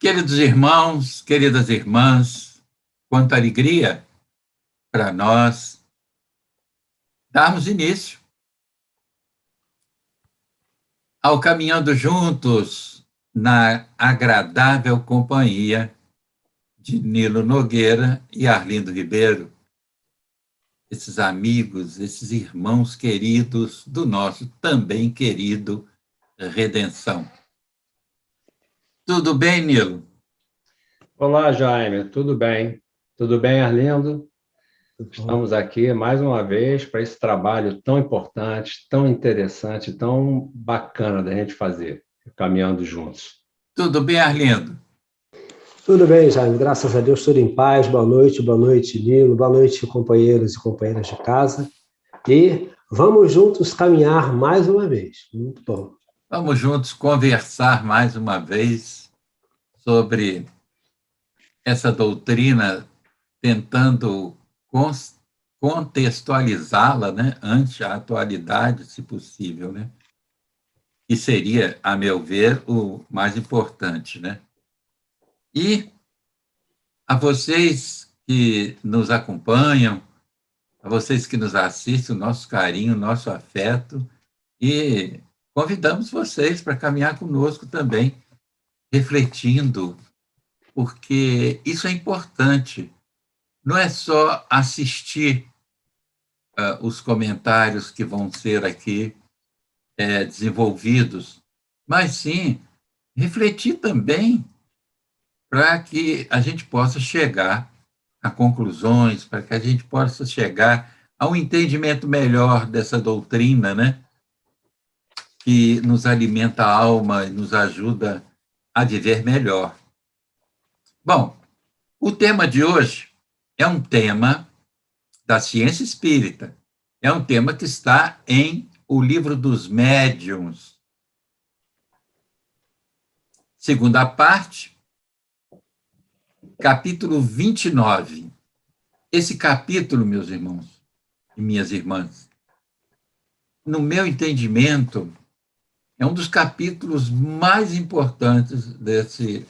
Queridos irmãos, queridas irmãs, quanta alegria para nós darmos início ao Caminhando Juntos na agradável companhia de Nilo Nogueira e Arlindo Ribeiro, esses amigos, esses irmãos queridos do nosso também querido Redenção. Tudo bem, Nilo? Olá, Jaime, tudo bem? Tudo bem, Arlindo? Estamos aqui mais uma vez para esse trabalho tão importante, tão interessante, tão bacana da gente fazer, caminhando juntos. Tudo bem, Arlindo? Tudo bem, Jaime, graças a Deus, tudo em paz. Boa noite, Nilo, boa noite, companheiros e companheiras de casa. E vamos juntos caminhar mais uma vez. Muito bom. Vamos juntos conversar mais uma vez sobre essa doutrina, tentando contextualizá-la, né, ante a atualidade, se possível, né? Que seria, a meu ver, o mais importante, né? E a vocês que nos acompanham, a vocês que nos assistem, o nosso carinho, o nosso afeto, e convidamos vocês para caminhar conosco também, refletindo, porque isso é importante. Não é só assistir os comentários que vão ser aqui desenvolvidos, mas sim refletir também para que a gente possa chegar a conclusões, para que a gente possa chegar a um entendimento melhor dessa doutrina, né? Que nos alimenta a alma e nos ajuda a viver melhor. Bom, o tema de hoje é um tema da ciência espírita. É um tema que está em O Livro dos Médiuns. Segunda parte, capítulo 29. Esse capítulo, meus irmãos e minhas irmãs, no meu entendimento, é um dos capítulos mais importantes desse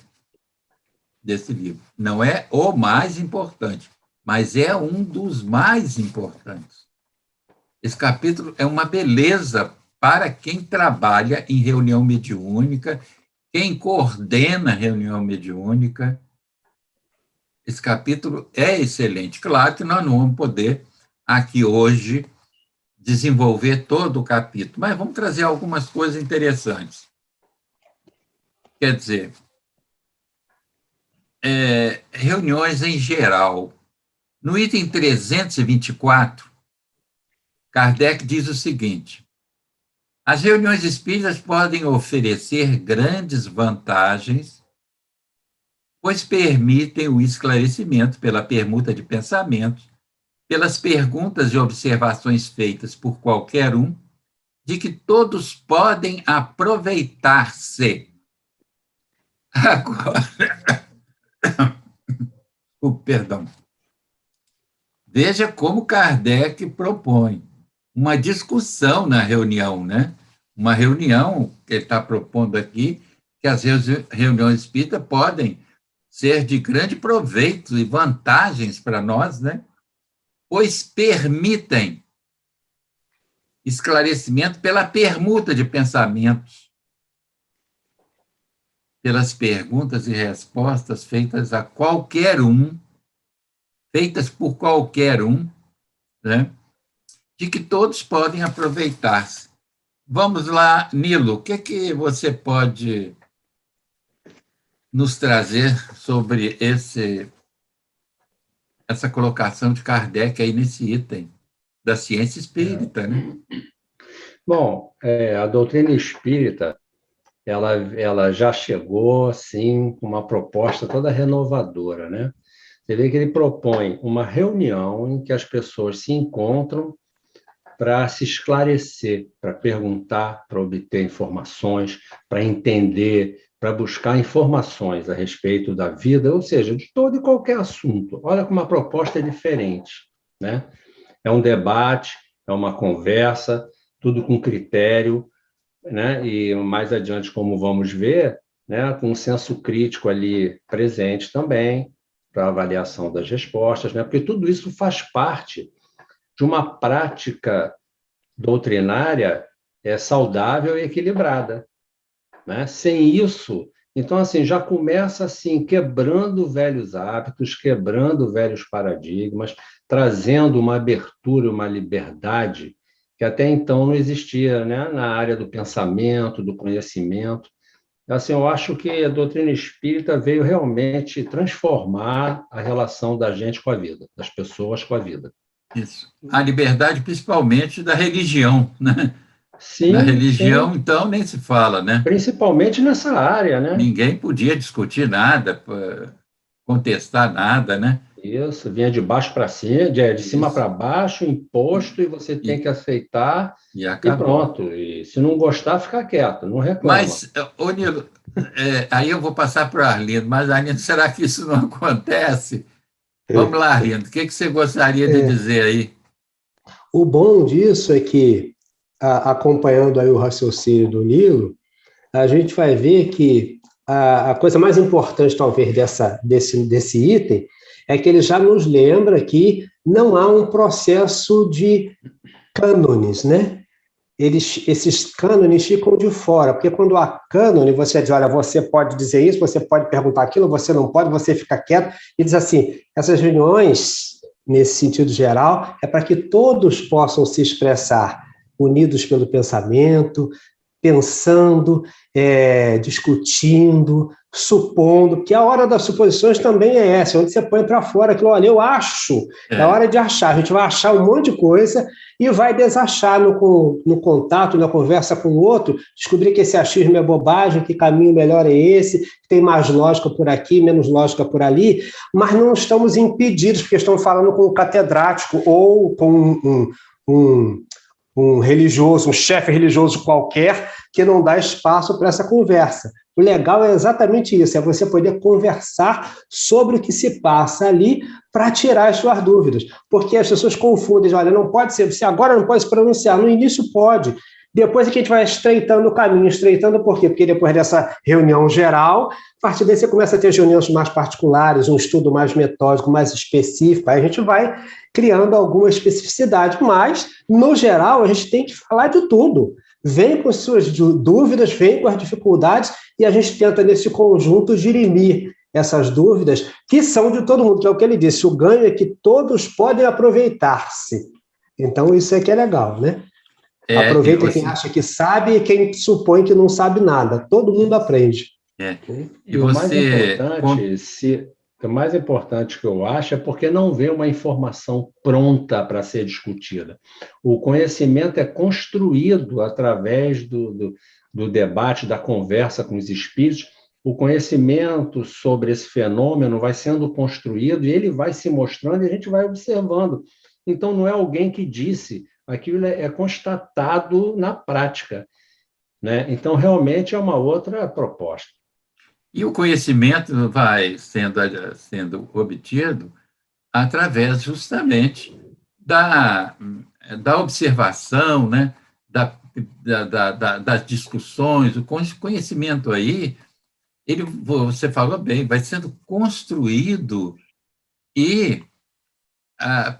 livro. Não é o mais importante, mas é um dos mais importantes. Esse capítulo é uma beleza para quem trabalha em reunião mediúnica, quem coordena reunião mediúnica. Esse capítulo é excelente. Claro que nós não vamos poder, aqui hoje, desenvolver todo o capítulo, mas vamos trazer algumas coisas interessantes. Quer dizer, reuniões em geral. No item 324, Kardec diz o seguinte: as reuniões espíritas podem oferecer grandes vantagens, pois permitem o esclarecimento pela permuta de pensamentos, pelas perguntas e observações feitas por qualquer um, de que todos podem aproveitar-se. Agora, perdão. Veja como Kardec propõe uma discussão na reunião, né? Uma reunião que ele está propondo aqui, que as reuniões espíritas podem ser de grande proveito e vantagens para nós, né? Pois permitem esclarecimento pela permuta de pensamentos, pelas perguntas e respostas feitas a qualquer um, feitas por qualquer um, né? De que todos podem aproveitar-se. Vamos lá, Nilo, o que você pode nos trazer sobre essa colocação de Kardec aí nesse item da ciência espírita, né? Bom, a doutrina espírita, ela já chegou, assim, com uma proposta toda renovadora, né? Você vê que ele propõe uma reunião em que as pessoas se encontram para se esclarecer, para perguntar, para obter informações, para entender, para buscar informações a respeito da vida, ou seja, de todo e qualquer assunto. Olha como a proposta é diferente, né? É um debate, é uma conversa, tudo com critério, né? E mais adiante, como vamos ver, né, com um senso crítico ali presente também, para avaliação das respostas, né, porque tudo isso faz parte de uma prática doutrinária saudável e equilibrada, né? Sem isso, então, assim, já começa assim, quebrando velhos hábitos, quebrando velhos paradigmas, trazendo uma abertura, uma liberdade que até então não existia, né? Na área do pensamento, do conhecimento. Assim, eu acho que a doutrina espírita veio realmente transformar a relação da gente com a vida, das pessoas com a vida. Isso. A liberdade, principalmente, da religião, né? Na Sim, religião, sim, então, nem se fala, né? principalmente nessa área, né? Ninguém podia discutir nada, contestar nada, né? Isso, vinha de baixo para cima, de cima Isso. para baixo, imposto, e você tem E, que aceitar, e e acabou. pronto. E se não gostar, fica quieto, não reclama. Mas, ô Nilo, aí eu vou passar para o Arlindo, mas, Arlindo, será que isso não acontece? Vamos lá, Arlindo, o que você gostaria de É, dizer aí? o bom disso é que, acompanhando aí o raciocínio do Nilo, a gente vai ver que a coisa mais importante, talvez, desse item é que ele já nos lembra que não há um processo de cânones, né? Esses cânones ficam de fora, porque quando há cânone, você diz, olha, você pode dizer isso, você pode perguntar aquilo, você não pode, você fica quieto, e diz assim, essas reuniões, nesse sentido geral, é para que todos possam se expressar unidos pelo pensamento, pensando, discutindo, supondo, que a hora das suposições também é essa, onde você põe para fora aquilo, olha, eu acho, é É, hora de achar, a gente vai achar um monte de coisa e vai desachar no contato, na conversa com o outro, descobrir que esse achismo é bobagem, que caminho melhor é esse, que tem mais lógica por aqui, menos lógica por ali, mas não estamos impedidos, porque estamos falando com um catedrático ou com um um religioso, um chefe religioso qualquer, que não dá espaço para essa conversa. O legal é exatamente isso, é você poder conversar sobre o que se passa ali para tirar as suas dúvidas. Porque as pessoas confundem, olha, não pode ser, você agora não pode se pronunciar, no início pode. Depois é que a gente vai estreitando o caminho, estreitando por quê? Porque depois dessa reunião geral, a partir daí você começa a ter reuniões mais particulares, um estudo mais metódico, mais específico, aí a gente vai criando alguma especificidade, mas, no geral, a gente tem que falar de tudo. Vem com suas dúvidas, vem com as dificuldades, e a gente tenta, nesse conjunto, dirimir essas dúvidas, que são de todo mundo, que é o que ele disse, o ganho é que todos podem aproveitar-se. Então, isso é que é legal, né? e Aproveita quem você, acha que sabe e quem supõe que não sabe nada. Todo mundo aprende. é, e E o mais você, importante, o mais importante que eu acho é porque não vem uma informação pronta para ser discutida. O conhecimento é construído através do debate, da conversa com os espíritos. O conhecimento sobre esse fenômeno vai sendo construído e ele vai se mostrando e a gente vai observando. Então, não é alguém que disse, aquilo é constatado na prática, né? Então, realmente é uma outra proposta. e o conhecimento vai sendo obtido através justamente da, da observação, né? Das discussões, o conhecimento aí, ele, você falou bem, vai sendo construído e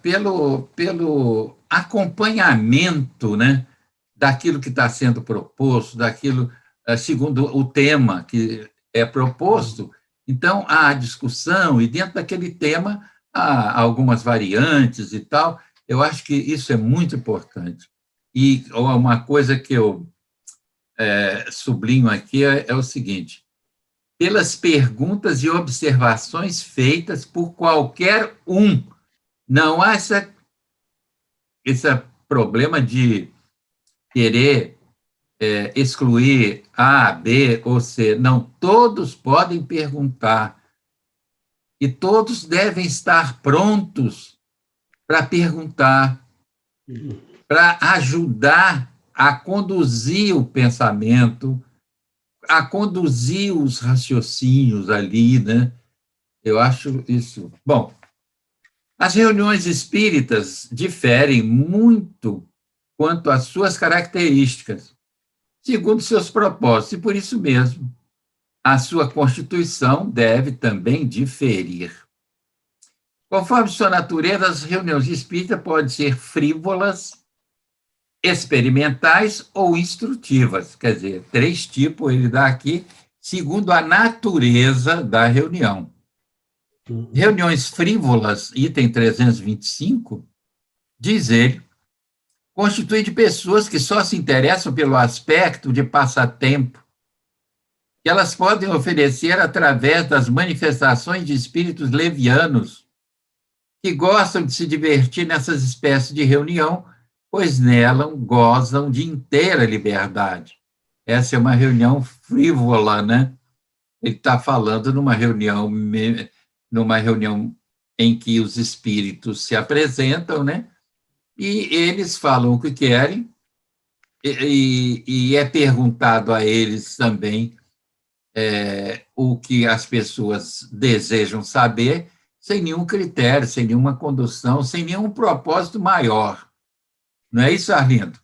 pelo acompanhamento, né, daquilo que está sendo proposto, daquilo, segundo o tema que é proposto. Então, há a discussão, e dentro daquele tema há algumas variantes e tal. Eu acho que isso é muito importante. E uma coisa que eu sublinho aqui é o seguinte: pelas perguntas e observações feitas por qualquer um. Não há esse problema de querer excluir A, B ou C. Não, todos podem perguntar e todos devem estar prontos para perguntar, para ajudar a conduzir o pensamento, a conduzir os raciocínios ali, né? Eu acho isso. Bom, as reuniões espíritas diferem muito quanto às suas características, segundo seus propósitos, e por isso mesmo, a sua constituição deve também diferir. Conforme sua natureza, as reuniões espíritas podem ser frívolas, experimentais ou instrutivas. Quer dizer, 3 tipos ele dá aqui, segundo a natureza da reunião. Reuniões frívolas, item 325, diz ele, constitui de pessoas que só se interessam pelo aspecto de passatempo, que elas podem oferecer através das manifestações de espíritos levianos, que gostam de se divertir nessas espécies de reunião, pois nela gozam de inteira liberdade. Essa é uma reunião frívola, né? Ele está falando numa reunião em que os espíritos se apresentam, né? E eles falam o que querem, e é perguntado a eles também o que as pessoas desejam saber, sem nenhum critério, sem nenhuma condução, sem nenhum propósito maior. Não é isso, Arlindo?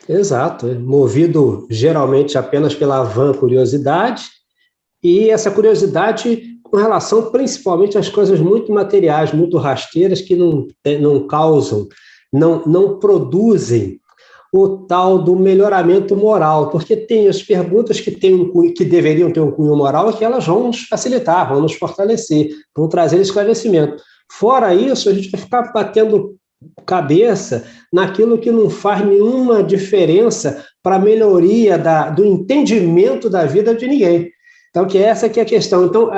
Exato, movido geralmente apenas pela vã curiosidade, e essa curiosidade com relação principalmente às coisas muito materiais, muito rasteiras, que não causam, não produzem o tal do melhoramento moral, porque tem as perguntas que deveriam ter um cunho moral, que elas vão nos facilitar, vão nos fortalecer, vão trazer esclarecimento. Fora isso, a gente vai ficar batendo cabeça naquilo que não faz nenhuma diferença para a melhoria do entendimento da vida de ninguém. Então, essa que é a questão. Então,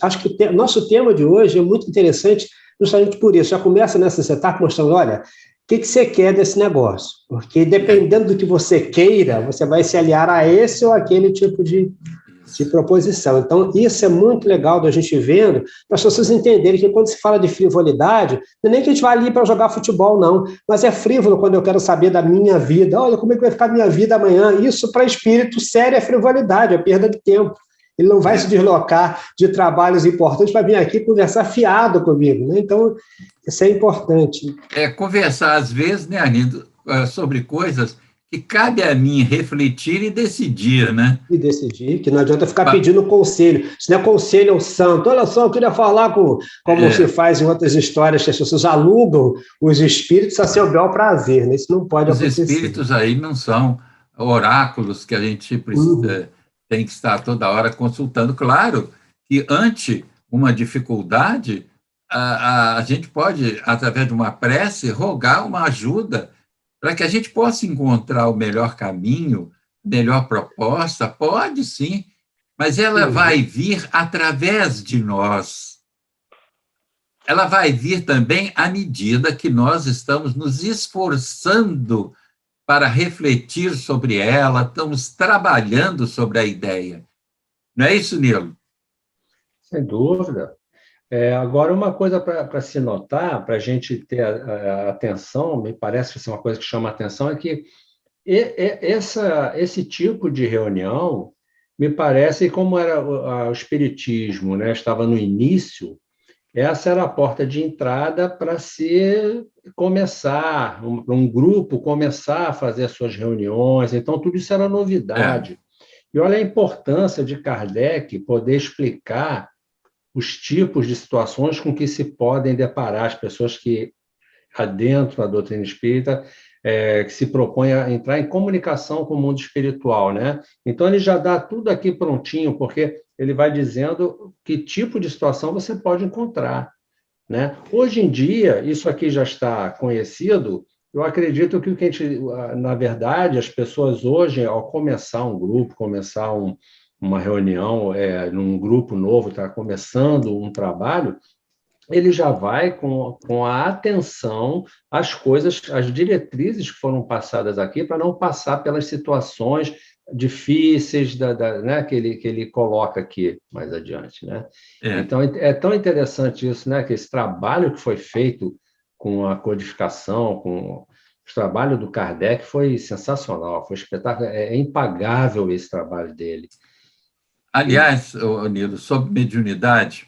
acho que o nosso tema de hoje é muito interessante justamente por isso. Já começa nessa etapa mostrando, olha, o que você quer desse negócio? Porque dependendo do que você queira, você vai se aliar a esse ou aquele tipo de proposição. Então, isso é muito legal da gente vendo, para as pessoas entenderem que quando se fala de frivolidade, não é nem que a gente vai ali para jogar futebol, não, mas é frívolo quando eu quero saber da minha vida. Olha, como é que vai ficar a minha vida amanhã? Isso, para espírito sério, é frivolidade, é perda de tempo. Ele não vai se deslocar de trabalhos importantes para vir aqui conversar fiado comigo, né? Então, isso é importante. Conversar, às vezes, né, Arlindo, sobre coisas que cabe a mim refletir e decidir, né? E decidir, que não adianta ficar pedindo conselho. Se não é conselho, é o santo. Olha só, eu queria falar como se faz em outras histórias, que as pessoas alugam os espíritos a seu bel prazer, né? Isso não pode acontecer. Os espíritos aí não são oráculos que a gente precisa, tem que estar toda hora consultando. Claro que, ante uma dificuldade, a gente pode, através de uma prece, rogar uma ajuda para que a gente possa encontrar o melhor caminho, melhor proposta. Pode sim, mas ela vai vir através de nós. Ela vai vir também à medida que nós estamos nos esforçando para refletir sobre ela, estamos trabalhando sobre a ideia. Não é isso, Nilo? Sem dúvida. Agora, uma coisa para se notar, para a gente ter a atenção, me parece ser uma coisa que chama a atenção, é que esse tipo de reunião, me parece, como era o espiritismo, né, estava no início, essa era a porta de entrada para começar, um grupo começar a fazer as suas reuniões, então tudo isso era novidade. E olha a importância de Kardec poder explicar os tipos de situações com que se podem deparar as pessoas que adentram a doutrina espírita, que se propõem a entrar em comunicação com o mundo espiritual, né? Então, ele já dá tudo aqui prontinho, porque ele vai dizendo que tipo de situação você pode encontrar, né? Hoje em dia, isso aqui já está conhecido, eu acredito que o que a gente, na verdade, as pessoas hoje, ao começar um grupo, começar uma reunião, num grupo novo, está começando um trabalho, ele já vai com a atenção às coisas, às diretrizes que foram passadas aqui, para não passar pelas situações difíceis né, que ele coloca aqui mais adiante, né? Então, é tão interessante isso, né, que esse trabalho que foi feito com a codificação, com o trabalho do Kardec foi sensacional, foi espetacular, é impagável esse trabalho dele. Aliás, Nilo, sobre mediunidade,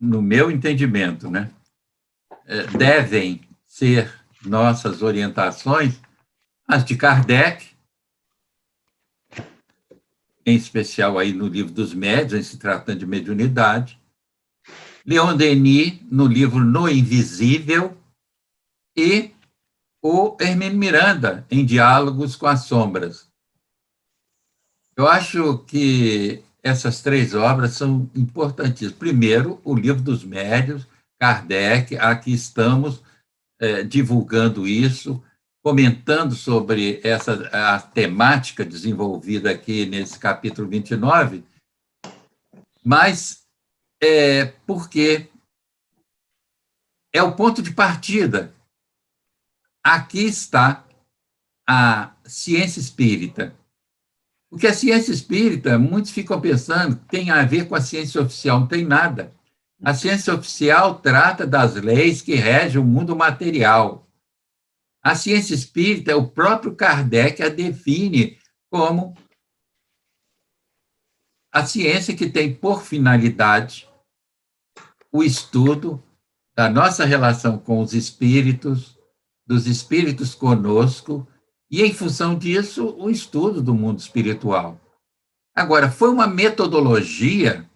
no meu entendimento, né, devem ser nossas orientações as de Kardec em especial aí no livro dos médiuns, em se tratando de mediunidade, Leon Denis, no livro No Invisível, e o Hermínio Miranda, em Diálogos com as Sombras. Eu acho que essas 3 obras são importantíssimas. Primeiro, o livro dos médiuns, Kardec, aqui estamos divulgando isso, comentando sobre a temática desenvolvida aqui nesse capítulo 29, mas porque é o ponto de partida. Aqui está a ciência espírita. Porque a ciência espírita, muitos ficam pensando que tem a ver com a ciência oficial, não tem nada. A ciência oficial trata das leis que regem o mundo material. A ciência espírita, o próprio Kardec a define como a ciência que tem por finalidade o estudo da nossa relação com os espíritos, dos espíritos conosco, e, em função disso, o estudo do mundo espiritual. Agora, foi uma metodologia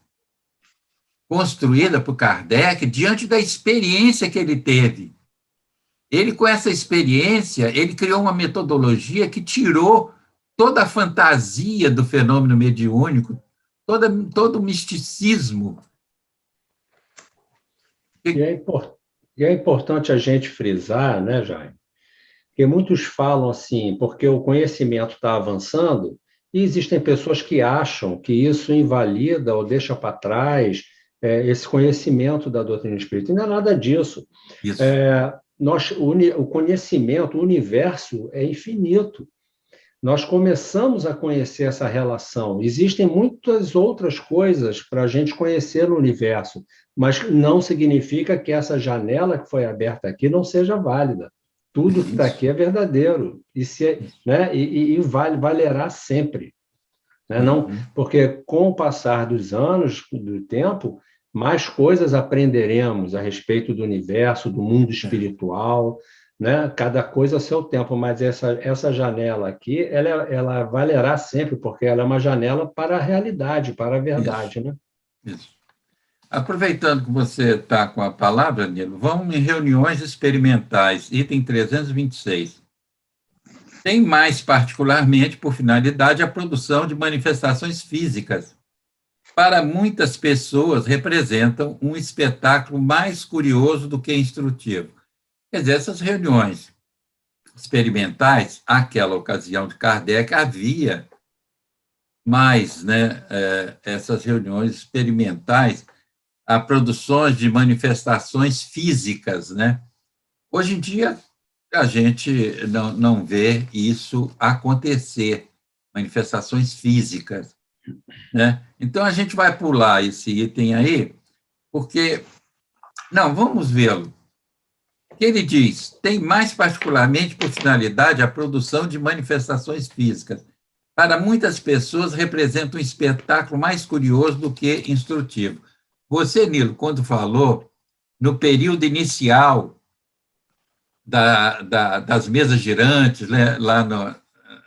construída por Kardec diante da experiência que ele teve. Ele, com essa experiência, ele criou uma metodologia que tirou toda a fantasia do fenômeno mediúnico, todo o misticismo. E é importante a gente frisar, né, Jaime? Porque muitos falam assim, porque o conhecimento está avançando, e existem pessoas que acham que isso invalida ou deixa para trás esse conhecimento da doutrina espírita. E não é nada disso. Isso. O conhecimento, o universo é infinito. Nós começamos a conhecer essa relação. Existem muitas outras coisas para a gente conhecer no universo, mas não significa que essa janela que foi aberta aqui não seja válida. Tudo que está aqui é verdadeiro, e valerá sempre. Né? Não, porque com o passar dos anos, do tempo, mais coisas aprenderemos a respeito do universo, do mundo espiritual, né? Cada coisa a seu tempo, mas essa janela aqui, ela valerá sempre, porque ela é uma janela para a realidade, para a verdade. Isso. Né? Isso. Aproveitando que você está com a palavra, Nilo, vamos em reuniões experimentais, item 326. Tem mais particularmente por finalidade a produção de manifestações físicas. Para muitas pessoas, representam um espetáculo mais curioso do que instrutivo. Quer dizer, essas reuniões experimentais, àquela ocasião de Kardec, havia mais, né, essas reuniões experimentais, a produções de manifestações físicas, né? Hoje em dia, a gente não vê isso acontecer, manifestações físicas, né? Então, a gente vai pular esse item aí, porque... Não, vamos vê-lo. Ele diz, tem mais particularmente por finalidade a produção de manifestações físicas. Para muitas pessoas, representa um espetáculo mais curioso do que instrutivo. Você, Nilo, quando falou no período inicial das mesas girantes, né, lá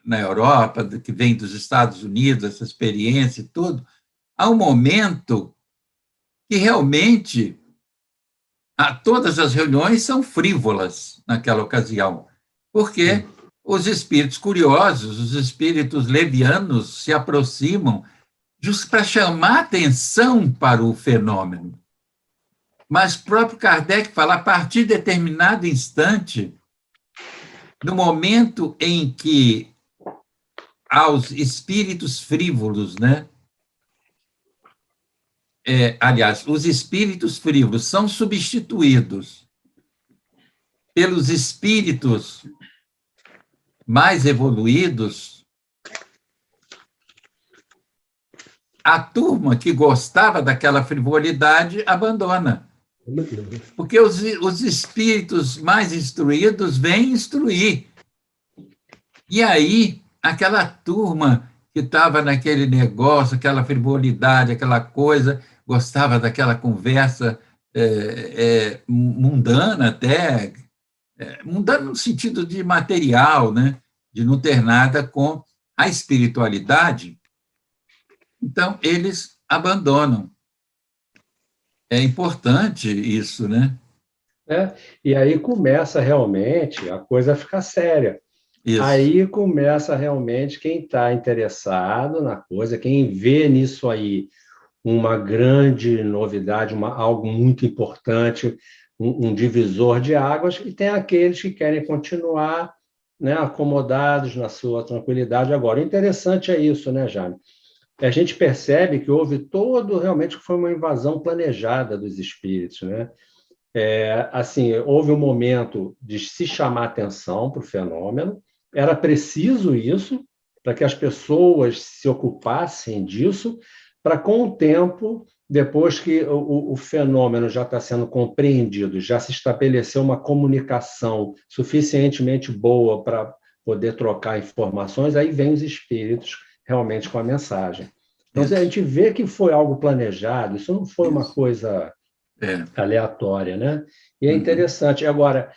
na Europa, que vem dos Estados Unidos, essa experiência e tudo, há um momento que realmente todas as reuniões são frívolas naquela ocasião, porque os espíritos curiosos, os espíritos levianos se aproximam justo para chamar atenção para o fenômeno. Mas o próprio Kardec fala, a partir de determinado instante, no momento em que aos espíritos frívolos, né? Aliás, os espíritos frívolos são substituídos pelos espíritos mais evoluídos, a turma que gostava daquela frivolidade abandona. Porque os espíritos mais instruídos vêm instruir. E aí, aquela turma que estava naquele negócio, aquela frivolidade, aquela coisa, gostava daquela conversa mundana até, mundana no sentido de material, né? De não ter nada com a espiritualidade, Então, eles abandonam. É importante isso, né? E aí começa realmente a coisa a ficar séria. Isso. Aí começa realmente quem está interessado na coisa, quem vê nisso aí uma grande novidade, algo muito importante, um divisor de águas, e tem aqueles que querem continuar, né, acomodados na sua tranquilidade. Agora, o interessante é isso, né, Jaime? A gente percebe que houve realmente foi uma invasão planejada dos espíritos, né? Assim, houve um momento de se chamar atenção para o fenômeno, era preciso isso para que as pessoas se ocupassem disso, para com o tempo, depois que o fenômeno já está sendo compreendido, já se estabeleceu uma comunicação suficientemente boa para poder trocar informações, aí vem os espíritos realmente com a mensagem. Então, a Isso. gente vê que foi algo planejado, isso não foi uma Isso. coisa É. aleatória, né? E é Uhum. interessante. Agora,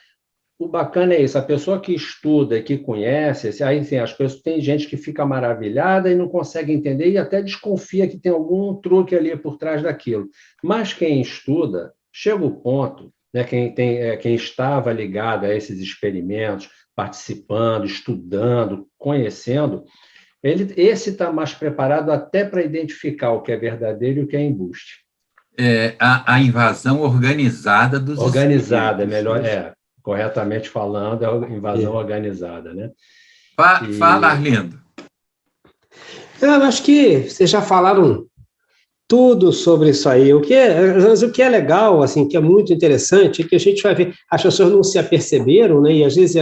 o bacana é isso, a pessoa que estuda, que conhece, aí, enfim, as pessoas, tem gente que fica maravilhada e não consegue entender e até desconfia que tem algum truque ali por trás daquilo. Mas quem estuda, chega o ponto, né, quem estava ligado a esses experimentos, participando, estudando, conhecendo, esse está mais preparado até para identificar o que é verdadeiro e o que é embuste. A invasão organizada dos Organizada, espíritos, melhor, né? corretamente falando, é a invasão É. organizada, né? Fala, E Arlindo. Eu acho que vocês já falaram tudo sobre isso aí. O que é legal, assim, que é muito interessante, é que a gente vai ver, as pessoas não se aperceberam, né? E às vezes,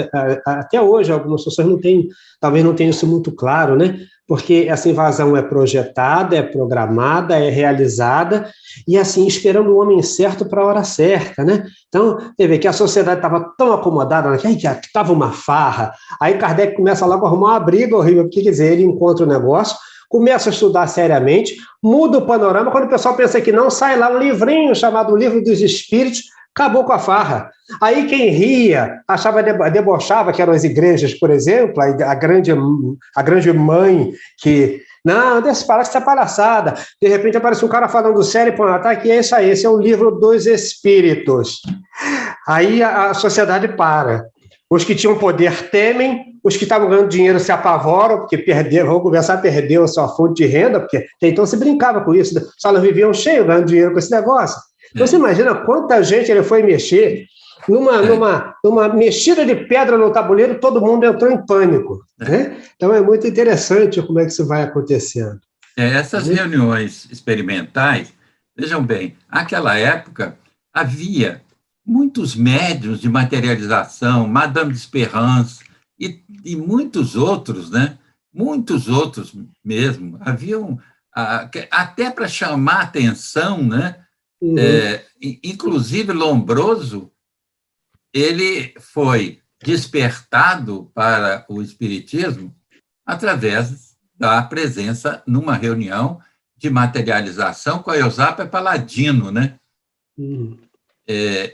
até hoje, algumas pessoas não têm, talvez não tenham isso muito claro, né? Porque essa invasão é projetada, é programada, é realizada, e assim, esperando o homem certo para a hora certa, né? Então, você vê que a sociedade estava tão acomodada, né, que estava uma farra, aí Kardec começa logo a arrumar uma briga horrível, porque, quer dizer, ele encontra o negócio, começa a estudar seriamente, muda o panorama, quando o pessoal pensa que não, sai lá um livrinho chamado Livro dos Espíritos, acabou com a farra. Aí quem ria, achava, debochava, que eram as igrejas, por exemplo, a grande mãe que... Não, deixa parar essa palhaçada. De repente aparece um cara falando sério, pô, tá aqui, é isso aí, esse é o Livro dos Espíritos. Aí a sociedade para. Os que tinham poder temem, os que estavam ganhando dinheiro se apavoram, porque vão começar a perder a sua fonte de renda, porque até então se brincava com isso, os salas viviam cheios ganhando dinheiro com esse negócio. Então você É, imagina quanta gente ele foi mexer, numa, é, numa, numa mexida de pedra no tabuleiro, todo mundo entrou em pânico. é. Né? Então é muito interessante como é que isso vai acontecendo. Essas Né? reuniões experimentais, vejam bem, naquela época havia muitos médiuns de materialização, Madame de Esperance e muitos outros, né? Muitos outros mesmo. Haviam, até para chamar atenção, né? Uhum. Inclusive Lombroso, ele foi despertado para o espiritismo através da presença numa reunião de materialização com a Eusápia Paladino, né? Uhum.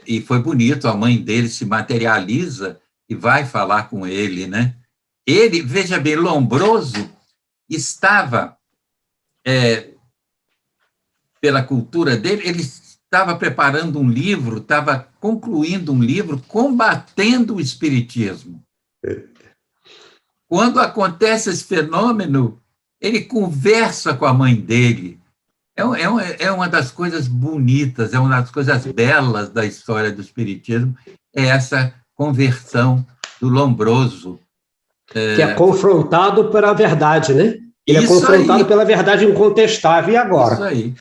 E foi bonito, a mãe dele se materializa e vai falar com ele, né? Ele, veja bem, Lombroso estava, pela cultura dele, ele estava preparando um livro, estava concluindo um livro combatendo o espiritismo. Quando acontece esse fenômeno, ele conversa com a mãe dele. É uma das coisas bonitas, é uma das coisas belas da história do Espiritismo, é essa conversão do Lombroso. Que é confrontado pela verdade, né? Ele é Isso confrontado aí, pela verdade incontestável. E isso agora? aí.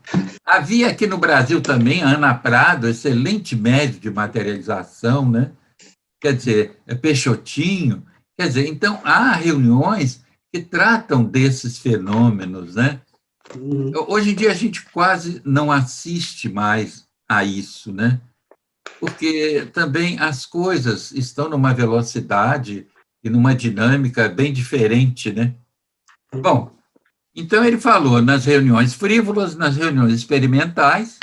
Havia aqui no Brasil também a Ana Prado, excelente médium de materialização, né? Quer dizer, Peixotinho. Quer dizer, então, há reuniões que tratam desses fenômenos, né? Hoje em dia a gente quase não assiste mais a isso, né? Porque também as coisas estão numa velocidade e numa dinâmica bem diferente, né? Bom, então ele falou nas reuniões frívolas, nas reuniões experimentais,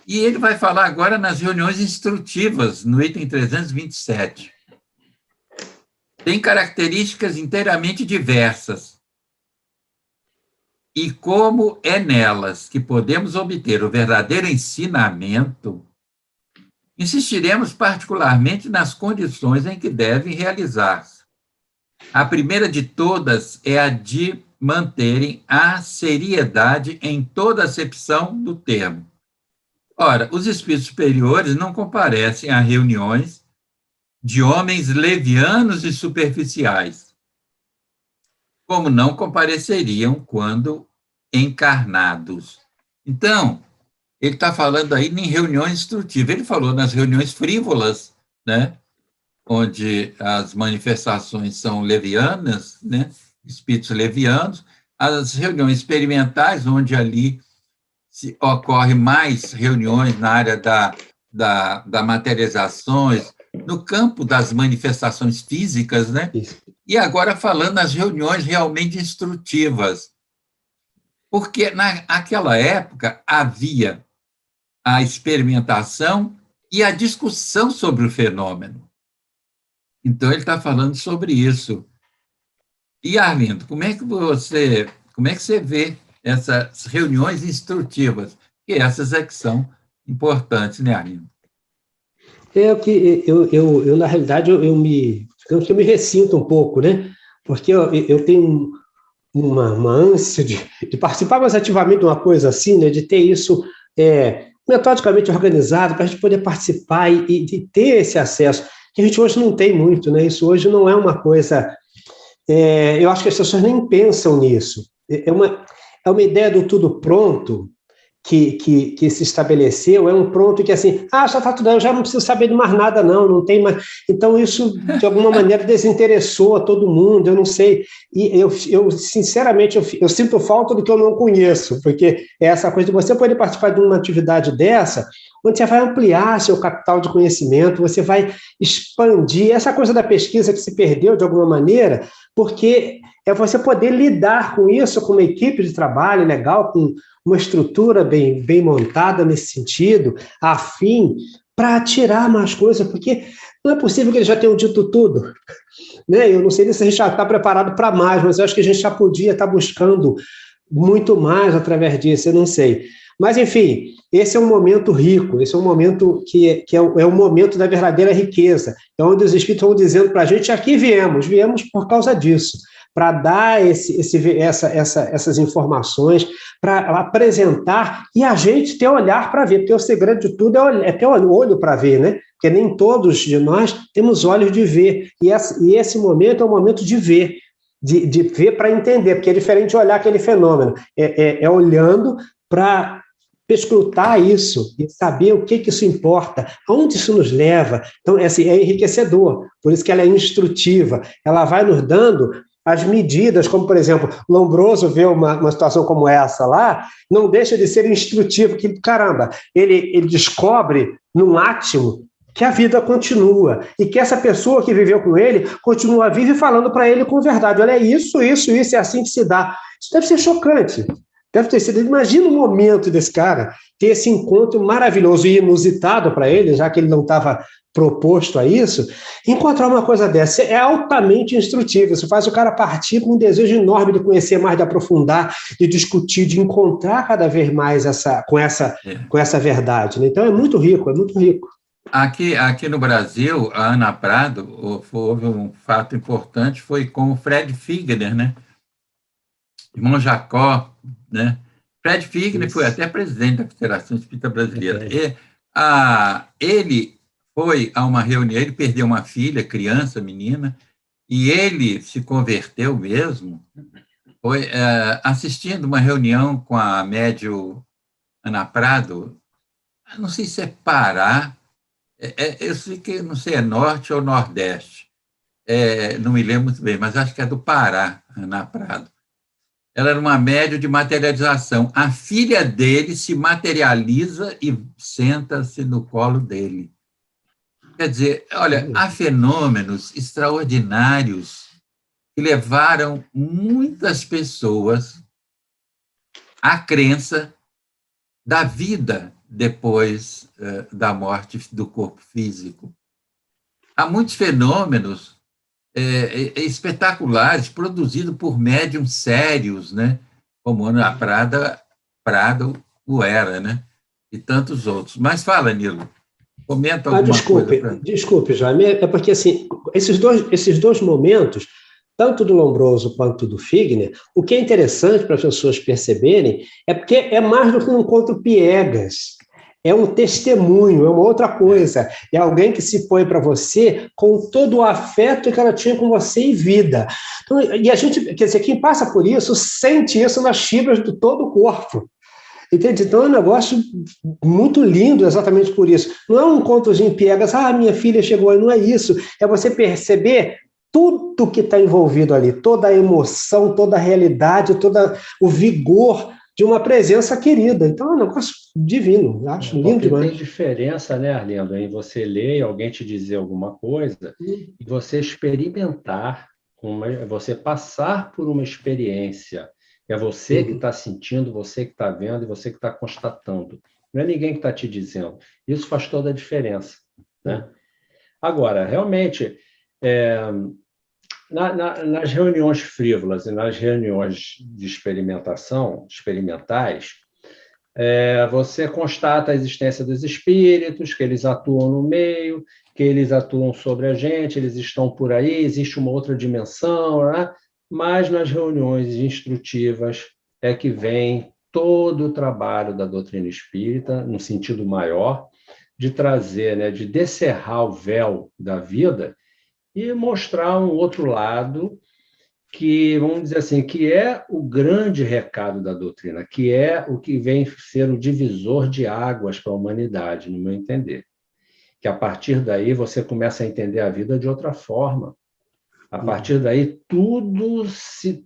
e ele vai falar agora nas reuniões instrutivas, no item 327. Tem características inteiramente diversas E como é nelas que podemos obter o verdadeiro ensinamento, insistiremos particularmente nas condições em que devem realizar-se. A primeira de todas é a de manterem a seriedade em toda acepção do termo. Ora, os espíritos superiores não comparecem a reuniões de homens levianos e superficiais, como não compareceriam quando encarnados. Então, ele está falando aí em reuniões instrutivas. Ele falou nas reuniões frívolas, né, onde as manifestações são levianas, né, espíritos levianos, as reuniões experimentais, onde ali ocorre mais reuniões na área da materializações, no campo das manifestações físicas, né? E agora falando nas reuniões realmente instrutivas, porque naquela época havia a experimentação e a discussão sobre o fenômeno. Então, ele está falando sobre isso. E, Arlindo, como é que você vê essas reuniões instrutivas? Que essas é que são importantes, né, Arlindo? É o que eu na realidade, digamos que eu me ressinto um pouco, né? Porque eu tenho uma ânsia de participar mais ativamente de uma coisa assim, né? De ter isso metodicamente organizado para a gente poder participar e ter esse acesso, que a gente hoje não tem muito, né? Isso hoje não é uma coisa. Eu acho que as pessoas nem pensam nisso. É uma ideia do tudo pronto que se estabeleceu, é um pronto que assim, já está tudo, eu já não preciso saber de mais nada, não tem mais. Então, isso, de alguma maneira, desinteressou a todo mundo, eu não sei. E eu sinceramente, eu sinto falta do que eu não conheço, porque é essa coisa de você poder participar de uma atividade dessa, onde você vai ampliar seu capital de conhecimento, você vai expandir essa coisa da pesquisa que se perdeu de alguma maneira, porque é você poder lidar com isso, com uma equipe de trabalho legal, com uma estrutura bem montada nesse sentido, afim, para tirar mais coisas, porque não é possível que eles já tenham dito tudo. Né? Eu não sei se a gente já está preparado para mais, mas eu acho que a gente já podia estar buscando muito mais através disso, eu não sei. Mas, enfim, esse é um momento rico, esse é um momento que é um momento da verdadeira riqueza, é onde os Espíritos vão dizendo para a gente, aqui viemos por causa disso, para dar essas informações, para apresentar e a gente ter olhar para ver, porque o segredo de tudo é ter olho para ver, né? Porque nem todos de nós temos olhos de ver, e esse momento é um momento de ver, de ver para entender, porque é diferente de olhar aquele fenômeno, é olhando para escrutar isso e saber o que isso importa, aonde isso nos leva. Então, é enriquecedor, por isso que ela é instrutiva, ela vai nos dando as medidas, como, por exemplo, Lombroso vê uma situação como essa lá, não deixa de ser instrutivo, que, caramba, ele descobre num átimo que a vida continua, e que essa pessoa que viveu com ele continua viva e falando para ele com verdade, olha, isso, é assim que se dá. Isso deve ser chocante. Deve ter sido, imagina o momento desse cara ter esse encontro maravilhoso e inusitado para ele, já que ele não estava proposto a isso, encontrar uma coisa dessa é altamente instrutivo, isso faz o cara partir com um desejo enorme de conhecer mais, de aprofundar, de discutir, de encontrar cada vez mais com essa verdade. Né? Então é muito rico, é muito rico. Aqui no Brasil, a Ana Prado, houve um fato importante, foi com o Fred Figner, né? Irmão Jacó, né? Fred Figner foi até presidente da Federação Espírita Brasileira. Ele foi a uma reunião, ele perdeu uma filha, criança, menina, e ele se converteu mesmo, foi assistindo uma reunião com a médium Ana Prado, não sei se é Pará, eu sei que não sei, é norte ou nordeste, não me lembro muito bem, mas acho que é do Pará, Ana Prado. Ela era uma médium de materialização. A filha dele se materializa e senta-se no colo dele. Quer dizer, olha, há fenômenos extraordinários que levaram muitas pessoas à crença da vida depois da morte do corpo físico. Há muitos fenômenos espetaculares produzidos por médiums sérios, né? como Ana Prado o era, né? E tantos outros. Mas fala, Nilo, comenta alguma coisa para mim. Desculpe, Jaime, é porque assim, esses dois momentos, tanto do Lombroso quanto do Figner, o que é interessante para as pessoas perceberem é porque é mais do que um encontro piegas, é um testemunho, é uma outra coisa, é alguém que se põe para você com todo o afeto que ela tinha com você em vida. Então, e a gente, quer dizer, quem passa por isso, sente isso nas fibras de todo o corpo. Entende? Então é um negócio muito lindo exatamente por isso. Não é um contozinho piegas, minha filha chegou aí, não é isso. É você perceber tudo que está envolvido ali, toda a emoção, toda a realidade, todo o vigor de uma presença querida. Então é um negócio divino, eu acho lindo demais. Tem diferença, né, Arlindo, em você ler e alguém te dizer alguma coisa e você experimentar, você passar por uma experiência. É você que está sentindo, você que está vendo e você que está constatando. Não é ninguém que está te dizendo. Isso faz toda a diferença, né? Agora, realmente, nas reuniões frívolas e nas reuniões de experimentação, experimentais, você constata a existência dos espíritos, que eles atuam no meio, que eles atuam sobre a gente, eles estão por aí, existe uma outra dimensão, né? Mas nas reuniões instrutivas é que vem todo o trabalho da doutrina espírita, no sentido maior, de trazer, né, de descerrar o véu da vida e mostrar um outro lado que, vamos dizer assim, que é o grande recado da doutrina, que é o que vem ser o divisor de águas para a humanidade, no meu entender. Que a partir daí você começa a entender a vida de outra forma. A partir daí, tudo se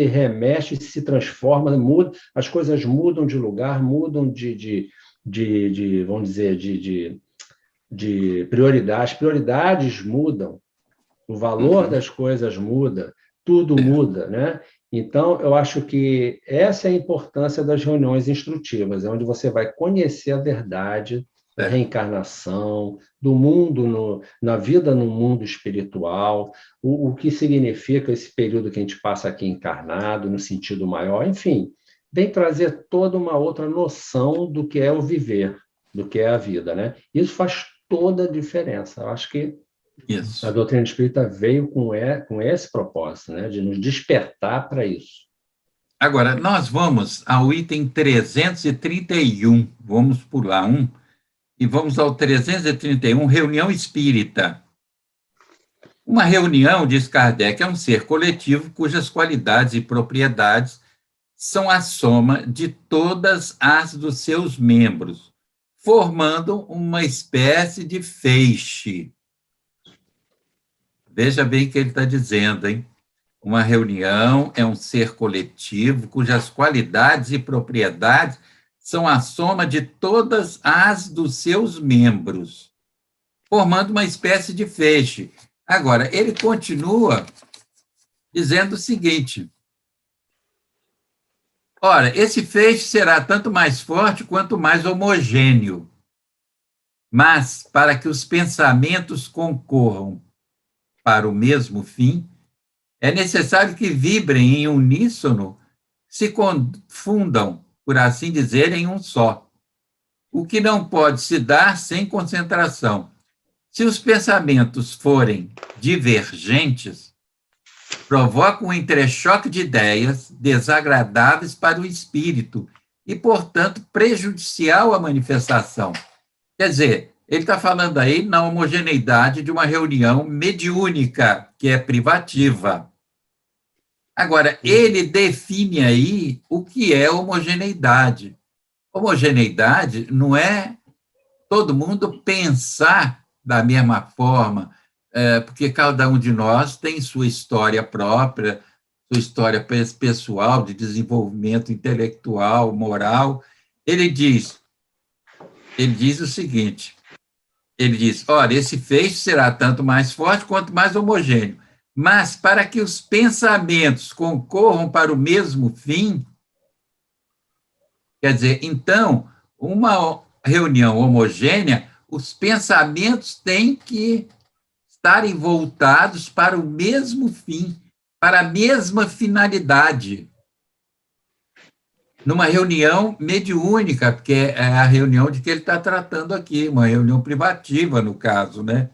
remexe, se transforma, muda, as coisas mudam de lugar, mudam vamos dizer, de prioridades. Prioridades mudam, o valor das coisas muda, tudo muda, né? Então, eu acho que essa é a importância das reuniões instrutivas, é onde você vai conhecer a verdade da reencarnação, do mundo, na vida no mundo espiritual, o que significa esse período que a gente passa aqui encarnado, no sentido maior, enfim, vem trazer toda uma outra noção do que é o viver, do que é a vida, né? Isso faz toda a diferença. Eu acho que a doutrina espírita veio com esse propósito, né? De nos despertar para isso. Agora, nós vamos ao item 331, vamos pular um, e vamos ao 331, reunião espírita. Uma reunião, diz Kardec, é um ser coletivo cujas qualidades e propriedades são a soma de todas as dos seus membros, formando uma espécie de feixe. Veja bem o que ele está dizendo, hein? Uma reunião é um ser coletivo cujas qualidades e propriedades são a soma de todas as dos seus membros, formando uma espécie de feixe. Agora, ele continua dizendo o seguinte: ora, esse feixe será tanto mais forte quanto mais homogêneo, mas para que os pensamentos concorram para o mesmo fim, é necessário que vibrem em uníssono, se confundam, por assim dizer, em um só, o que não pode se dar sem concentração. Se os pensamentos forem divergentes, provocam um entrechoque de ideias desagradáveis para o espírito e, portanto, prejudicial à manifestação. Quer dizer, ele está falando aí na homogeneidade de uma reunião mediúnica, que é privativa. Agora, ele define aí o que é homogeneidade. Homogeneidade não é todo mundo pensar da mesma forma, porque cada um de nós tem sua história própria, sua história pessoal, de desenvolvimento intelectual, moral. Ele diz o seguinte, ele diz, olha, esse feixe será tanto mais forte quanto mais homogêneo, mas para que os pensamentos concorram para o mesmo fim, quer dizer, então, uma reunião homogênea, os pensamentos têm que estarem voltados para o mesmo fim, para a mesma finalidade. numa reunião mediúnica, porque é a reunião de que ele está tratando aqui, uma reunião privativa, no caso, né?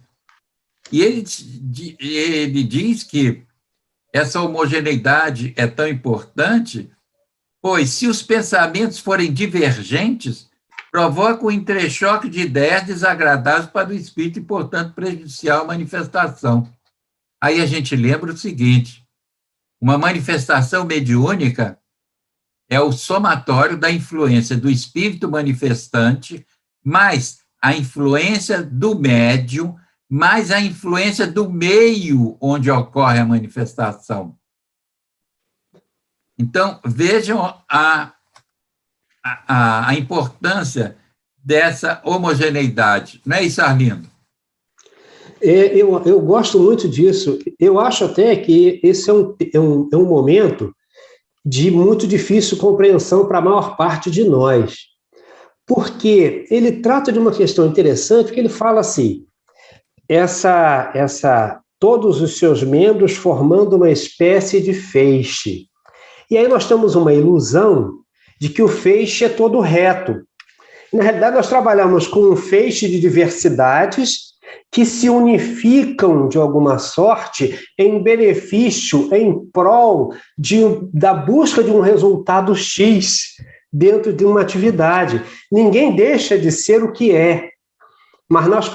E ele diz que essa homogeneidade é tão importante, pois, se os pensamentos forem divergentes, provoca um entrechoque de ideias desagradáveis para o espírito e, portanto, prejudicial à manifestação. Aí a gente lembra o seguinte: uma manifestação mediúnica é o somatório da influência do espírito manifestante, mais a influência do médium, mais a influência do meio onde ocorre a manifestação. Então, vejam a importância dessa homogeneidade. Não é isso, Arlindo? Eu gosto muito disso. Eu acho até que esse é um momento de muito difícil compreensão para a maior parte de nós. Porque ele trata de uma questão interessante, que ele fala assim, todos os seus membros formando uma espécie de feixe. E aí nós temos uma ilusão de que o feixe é todo reto. Na realidade, nós trabalhamos com um feixe de diversidades que se unificam de alguma sorte em benefício, em prol da busca de um resultado X dentro de uma atividade. Ninguém deixa de ser o que é, mas nós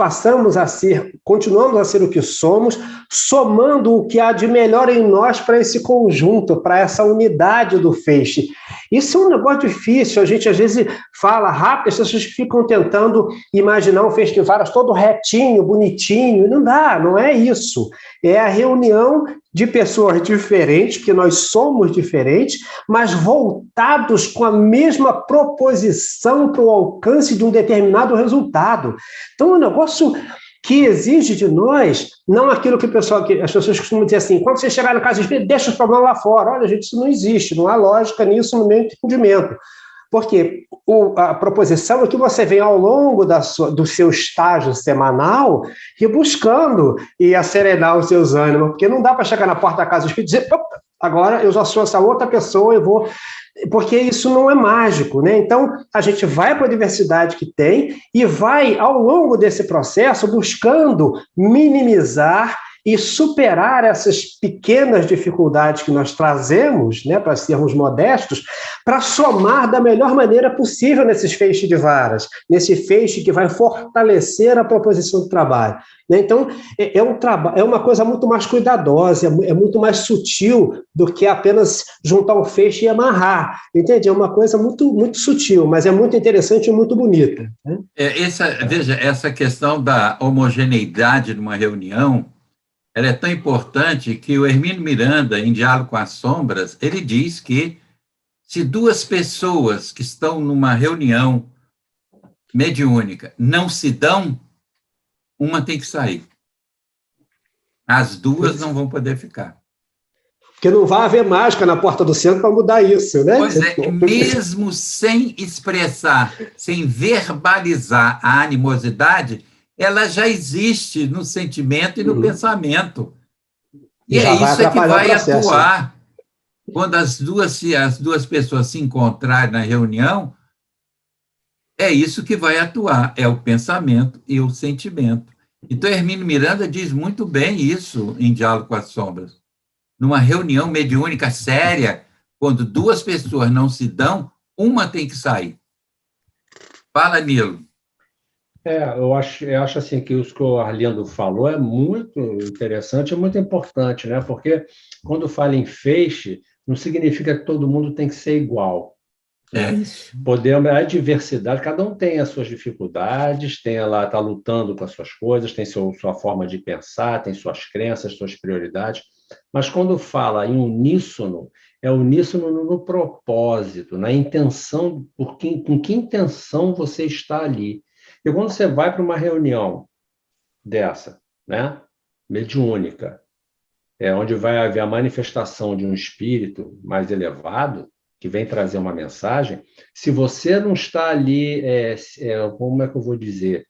continuamos a ser o que somos, somando o que há de melhor em nós para esse conjunto, para essa unidade do feixe. Isso é um negócio difícil, a gente às vezes fala rápido, as pessoas ficam tentando imaginar um feixe de varas todo retinho, bonitinho, não dá, não é isso. É a reunião de pessoas diferentes, porque nós somos diferentes, mas voltados com a mesma proposição para o alcance de um determinado resultado. Então, é um negócio que exige de nós, não aquilo que as pessoas costumam dizer assim, quando você chegar no caso espírita, deixa os problemas lá fora. Olha, gente, isso não existe, não há lógica nisso no meu entendimento. Porque a proposição é que você vem ao longo do seu estágio semanal e buscando e acerenar os seus ânimos, porque não dá para chegar na porta da casa do espírito e dizer, agora eu já sou essa outra pessoa, eu vou... Porque isso não é mágico, né? Então, a gente vai para a diversidade que tem e vai, ao longo desse processo, buscando minimizar e superar essas pequenas dificuldades que nós trazemos, né, para sermos modestos, para somar da melhor maneira possível nesses feixes de varas, nesse feixe que vai fortalecer a proposição do trabalho. Então, é uma coisa muito mais cuidadosa, é muito mais sutil do que apenas juntar um feixe e amarrar, entende? É uma coisa muito, muito sutil, mas é muito interessante e muito bonita. Né? Veja, essa questão da homogeneidade numa reunião, ela é tão importante que o Hermínio Miranda, em Diálogo com as Sombras, ele diz que se duas pessoas que estão numa reunião mediúnica não se dão, uma tem que sair. As duas não vão poder ficar. Porque não vai haver mágica na porta do centro para mudar isso, né? Pois é, mesmo sem expressar, sem verbalizar a animosidade, ela já existe no sentimento e no pensamento. E é isso que vai atuar. Quando as duas pessoas se encontrarem na reunião, é isso que vai atuar, é o pensamento e o sentimento. Então, Hermínio Miranda diz muito bem isso em Diálogo com as Sombras. Numa reunião mediúnica séria, quando duas pessoas não se dão, uma tem que sair. Fala, Nilo. Eu acho assim que o o Arlindo falou é muito interessante, é muito importante, né? Porque quando fala em feixe, não significa que todo mundo tem que ser igual. A diversidade, cada um tem as suas dificuldades, está lutando com as suas coisas, tem sua forma de pensar, tem suas crenças, suas prioridades, mas quando fala em uníssono, é uníssono no propósito, na intenção, com que intenção você está ali. E quando você vai para uma reunião dessa, né, mediúnica, onde vai haver a manifestação de um espírito mais elevado, que vem trazer uma mensagem, se você não está ali, como é que eu vou dizer,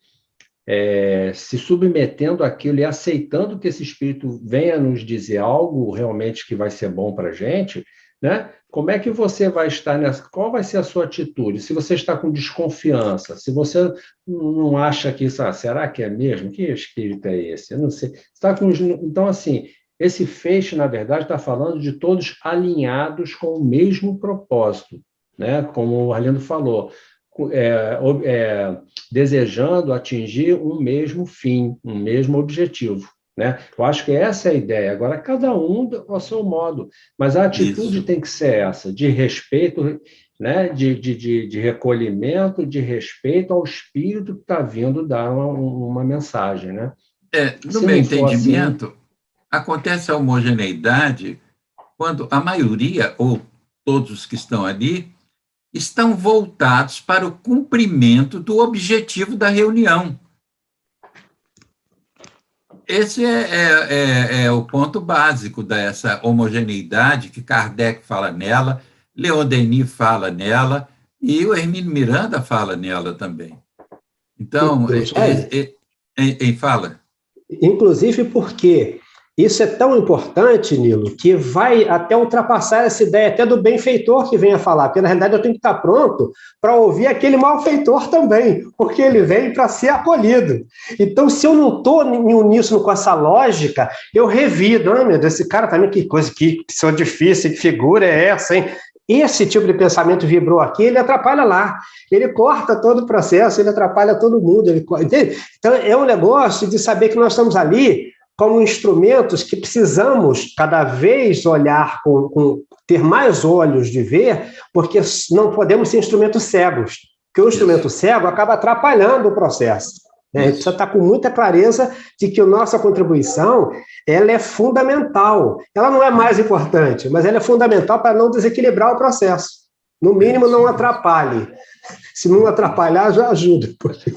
se submetendo àquilo e aceitando que esse espírito venha nos dizer algo realmente que vai ser bom para a gente, né? como é que você vai estar nessa? Qual vai ser a sua atitude? Se você está com desconfiança, se você não acha que isso, será que é mesmo? Que espírito é esse? Eu não sei. Então, assim, esse feixe, na verdade, está falando de todos alinhados com o mesmo propósito, né? Como o Arlindo falou, desejando atingir um mesmo fim, um mesmo objetivo. Né? Eu acho que essa é a ideia. Agora, cada um ao seu modo, mas a atitude Isso. tem que ser essa, de respeito, né? de recolhimento, de respeito ao espírito que está vindo dar uma mensagem. Né? No Se meu não for assim, entendimento, acontece a homogeneidade quando a maioria, ou todos os que estão ali, estão voltados para o cumprimento do objetivo da reunião. Esse é o ponto básico dessa homogeneidade que Kardec fala nela, Leon Denis fala nela e o Hermínio Miranda fala nela também. Então, fala. Inclusive porque isso é tão importante, Nilo, que vai até ultrapassar essa ideia até do benfeitor que vem a falar, porque na realidade eu tenho que estar pronto para ouvir aquele malfeitor também, porque ele vem para ser acolhido. Então, se eu não estou em uníssono com essa lógica, eu revido, meu Deus, esse cara também, que coisa, que pessoa difícil, que figura é essa, hein? Esse tipo de pensamento vibrou aqui, ele atrapalha lá, ele corta todo o processo, ele atrapalha todo mundo, entende? Então, é um negócio de saber que nós estamos ali como instrumentos que precisamos cada vez olhar, ter mais olhos de ver, porque não podemos ser instrumentos cegos, porque o instrumento cego acaba atrapalhando o processo. A gente precisa estar com muita clareza de que a nossa contribuição ela é fundamental. Ela não é mais importante, mas ela é fundamental para não desequilibrar o processo. No mínimo, não atrapalhe. Se não atrapalhar, já ajuda.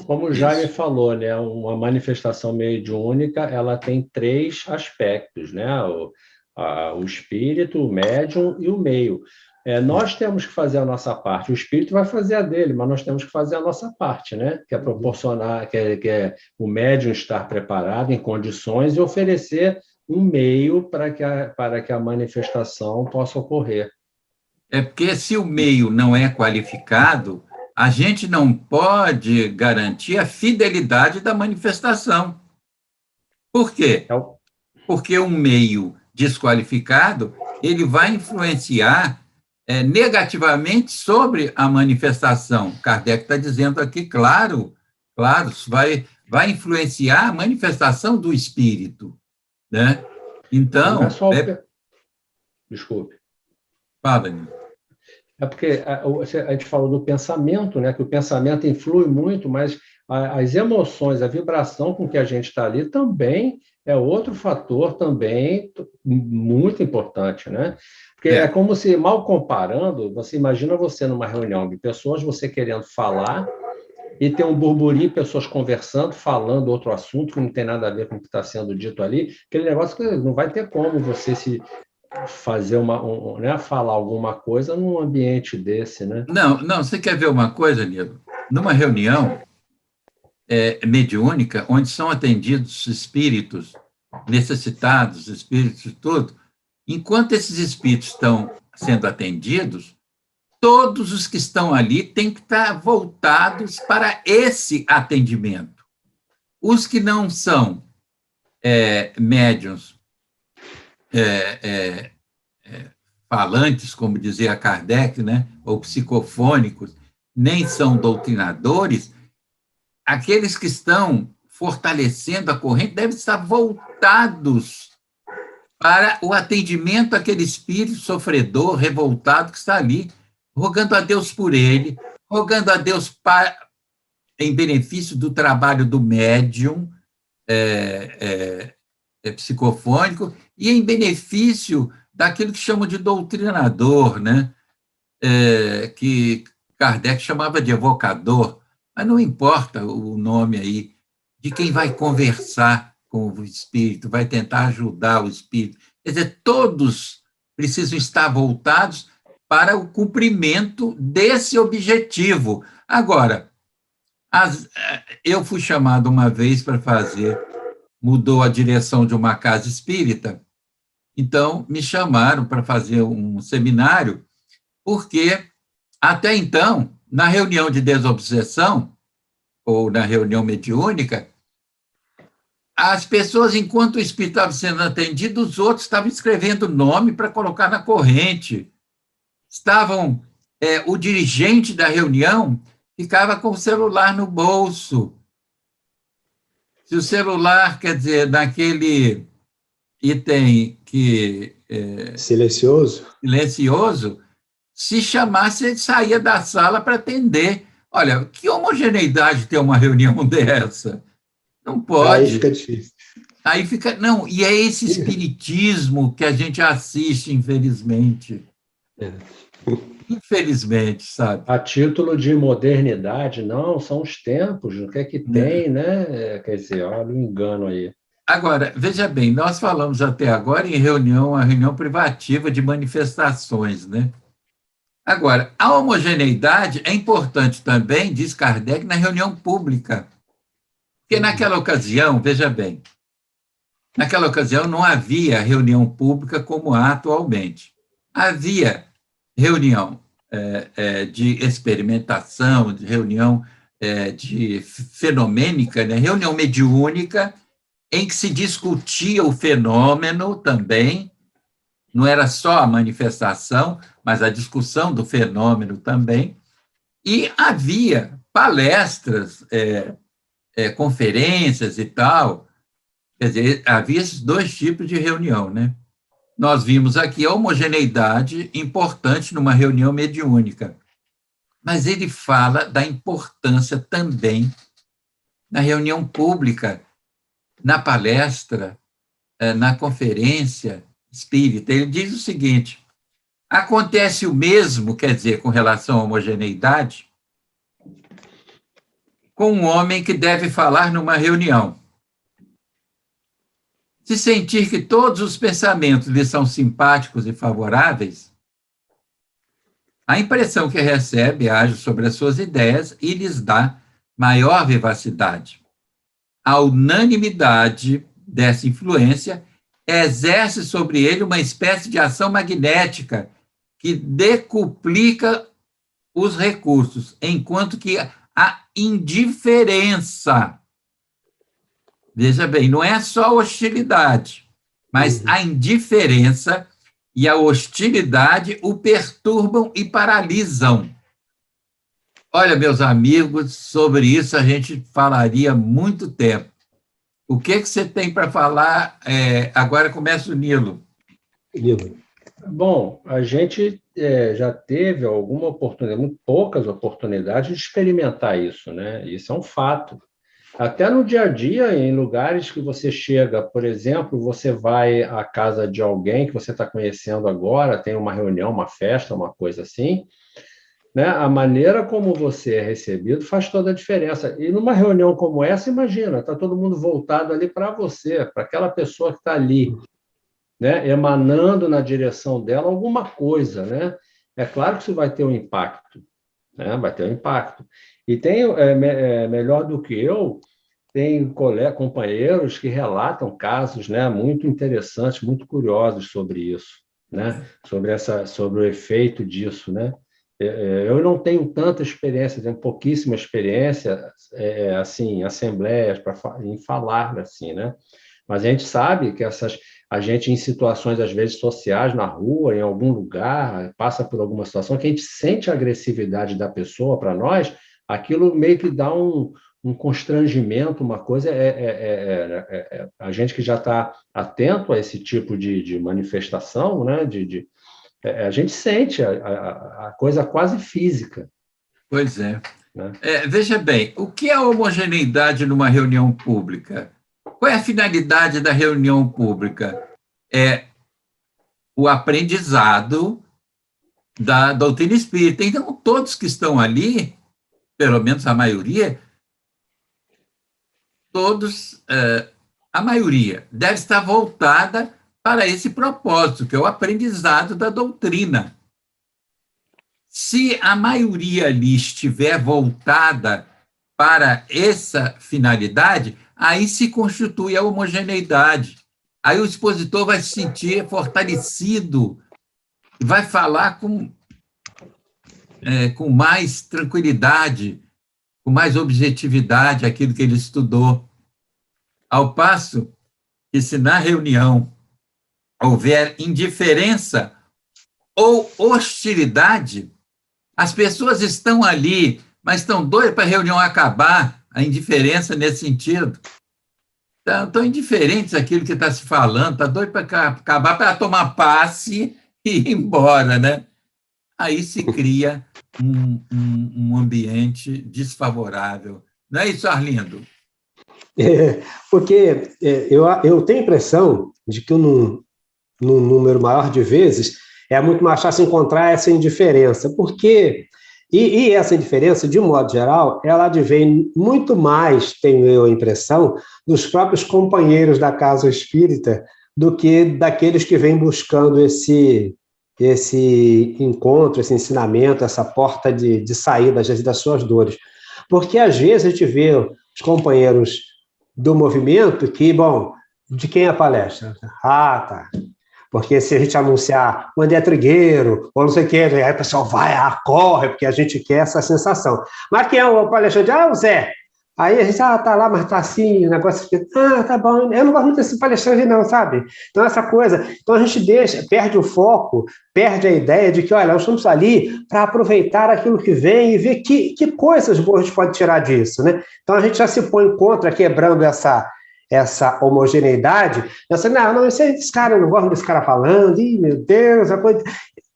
Como o Jaime falou, né, uma manifestação mediúnica, ela tem 3 aspectos, né? O espírito, o médium e o meio. Nós temos que fazer a nossa parte. O espírito vai fazer a dele, mas nós temos que fazer a nossa parte, né? Que é proporcionar, que é o médium estar preparado, em condições, e oferecer um meio para que a manifestação possa ocorrer. É porque se o meio não é qualificado, a gente não pode garantir a fidelidade da manifestação. Por quê? Porque um meio desqualificado, ele vai influenciar negativamente sobre a manifestação. Kardec está dizendo aqui, claro, vai influenciar a manifestação do espírito. Né? Então... Não é só Desculpe. Fala, Nilo. É porque a gente falou do pensamento, né? Que o pensamento influi muito, mas as emoções, a vibração com que a gente está ali também é outro fator também muito importante, né? Porque é como se, mal comparando, você imagina você numa reunião de pessoas, você querendo falar e ter um burburinho, pessoas conversando, falando outro assunto que não tem nada a ver com o que está sendo dito ali, aquele negócio que não vai ter como você se fazer né, falar alguma coisa num ambiente desse, né? Não, você quer ver uma coisa, Nilo? Numa reunião mediúnica, onde são atendidos espíritos necessitados, espíritos tudo, enquanto esses espíritos estão sendo atendidos, todos os que estão ali têm que estar voltados para esse atendimento. Os que não são médiuns falantes, como dizia Kardec, né, ou psicofônicos, nem são doutrinadores, aqueles que estão fortalecendo a corrente devem estar voltados para o atendimento àquele espírito sofredor, revoltado que está ali, rogando a Deus por ele, rogando a Deus em benefício do trabalho do médium psicofônico e em benefício daquilo que chamam de doutrinador, né? Que Kardec chamava de evocador, mas não importa o nome aí, de quem vai conversar com o espírito, vai tentar ajudar o espírito. Quer dizer, todos precisam estar voltados para o cumprimento desse objetivo. Agora, eu fui chamado uma vez para mudou a direção de uma casa espírita, então me chamaram para fazer um seminário porque, até então, na reunião de desobsessão, ou na reunião mediúnica, as pessoas, enquanto o espírito estava sendo atendido, os outros estavam escrevendo nome para colocar na corrente. O dirigente da reunião ficava com o celular no bolso. Se o celular, quer dizer, naquele item que Silencioso. se chamasse, ele saía da sala para atender. Olha, que homogeneidade ter uma reunião dessa? Não pode. Aí fica difícil. Aí fica. Não, e é esse espiritismo que a gente assiste, infelizmente. Infelizmente, sabe? A título de modernidade, não, são os tempos, o que é que tem, né? Quer dizer, olha o engano aí. Agora, veja bem, nós falamos até agora em a reunião privativa de manifestações, né? Agora, a homogeneidade é importante também, diz Kardec, na reunião pública. Porque naquela ocasião, veja bem, naquela ocasião não havia reunião pública como há atualmente. Havia reunião de experimentação, de reunião de fenomênica, né? Reunião mediúnica, em que se discutia o fenômeno também, não era só a manifestação, mas a discussão do fenômeno também, e havia palestras, conferências e tal, quer dizer, havia esses dois tipos de reunião, né? Nós vimos aqui a homogeneidade importante numa reunião mediúnica, mas ele fala da importância também na reunião pública, na palestra, na conferência espírita. Ele diz o seguinte: acontece o mesmo, quer dizer, com relação à homogeneidade, com um homem que deve falar numa reunião. Se sentir que todos os pensamentos lhe são simpáticos e favoráveis, a impressão que recebe age sobre as suas ideias e lhes dá maior vivacidade. A unanimidade dessa influência exerce sobre ele uma espécie de ação magnética que decuplica os recursos, enquanto que a indiferença, veja bem, não é só hostilidade, mas a indiferença e a hostilidade o perturbam e paralisam. Olha, meus amigos, sobre isso a gente falaria muito tempo. O que você tem para falar? Agora começa o Nilo. Nilo. Bom, a gente já teve alguma oportunidade, muito poucas oportunidades de experimentar isso, né? Isso é um fato. Até no dia a dia, em lugares que você chega, por exemplo, você vai à casa de alguém que você está conhecendo agora, tem uma reunião, uma festa, uma coisa assim, né? A maneira como você é recebido faz toda a diferença. E numa reunião como essa, imagina, está todo mundo voltado ali para você, para aquela pessoa que está ali, né? Emanando na direção dela alguma coisa, né? É claro que isso vai ter um impacto, né? Vai ter um impacto. E tem, melhor do que eu, tem companheiros que relatam casos, né, muito interessantes, muito curiosos sobre isso, né? Sobre o efeito disso, né? Eu não tenho tanta experiência, tenho pouquíssima experiência, assim, em assembleias em falar assim, né? Mas a gente sabe que a gente em situações às vezes sociais na rua, em algum lugar, passa por alguma situação que a gente sente a agressividade da pessoa para nós, aquilo meio que dá um constrangimento, uma coisa a gente que já está atento a esse tipo de manifestação, né? A gente sente a coisa quase física. Pois é. Né? Veja bem, o que é a homogeneidade numa reunião pública? Qual é a finalidade da reunião pública? É o aprendizado da doutrina espírita. Então, todos que estão ali, pelo menos a maioria, a maioria deve estar voltada para esse propósito, que é o aprendizado da doutrina. Se a maioria ali estiver voltada para essa finalidade, aí se constitui a homogeneidade. Aí o expositor vai se sentir fortalecido, vai falar com com mais tranquilidade, com mais objetividade aquilo que ele estudou. Ao passo que, se na reunião houver indiferença ou hostilidade, as pessoas estão ali, mas estão doidas para a reunião acabar, a indiferença nesse sentido. Estão indiferentes àquilo que está se falando, está doido para acabar, para tomar passe e ir embora, né? Aí se cria um ambiente desfavorável. Não é isso, Arlindo? Porque eu tenho a impressão de que num número maior de vezes é muito mais fácil encontrar essa indiferença, porque e essa indiferença, de um modo geral, ela advém muito mais, tenho eu a impressão, dos próprios companheiros da casa espírita do que daqueles que vêm buscando esse encontro, esse ensinamento, essa porta de saída, às vezes, das suas dores. Porque, às vezes, a gente vê os companheiros do movimento que, bom, de quem é a palestra? Ah, tá. Porque se a gente anunciar o André Trigueiro, ou não sei o quê, aí o pessoal vai, corre, porque a gente quer essa sensação. Mas quem é o palestrante? O Zé. Aí a gente, tá lá, mas tá assim, o negócio fica, tá bom. Eu não gosto muito desse palestrante, não, sabe? Então, essa coisa. Então, a gente perde o foco, perde a ideia de que, olha, nós estamos ali para aproveitar aquilo que vem e ver que coisas boas a gente pode tirar disso, né? Então, a gente já se põe contra, quebrando essa homogeneidade, pensando, não, esse cara, eu não gosto desse cara falando, meu Deus,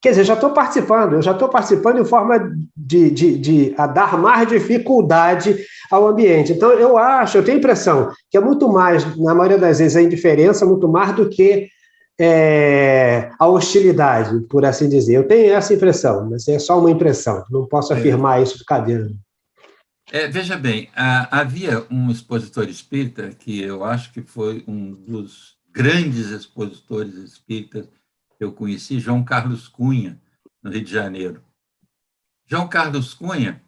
quer dizer, eu já estou participando em forma de dar mais dificuldade ao ambiente. Então, eu tenho a impressão que é muito mais, na maioria das vezes, a indiferença, muito mais do que a hostilidade, por assim dizer. Eu tenho essa impressão, mas é só uma impressão, não posso afirmar isso de cadeira. Veja bem, havia um expositor espírita que eu acho que foi um dos grandes expositores espíritas que eu conheci, João Carlos Cunha, no Rio de Janeiro. João Carlos Cunha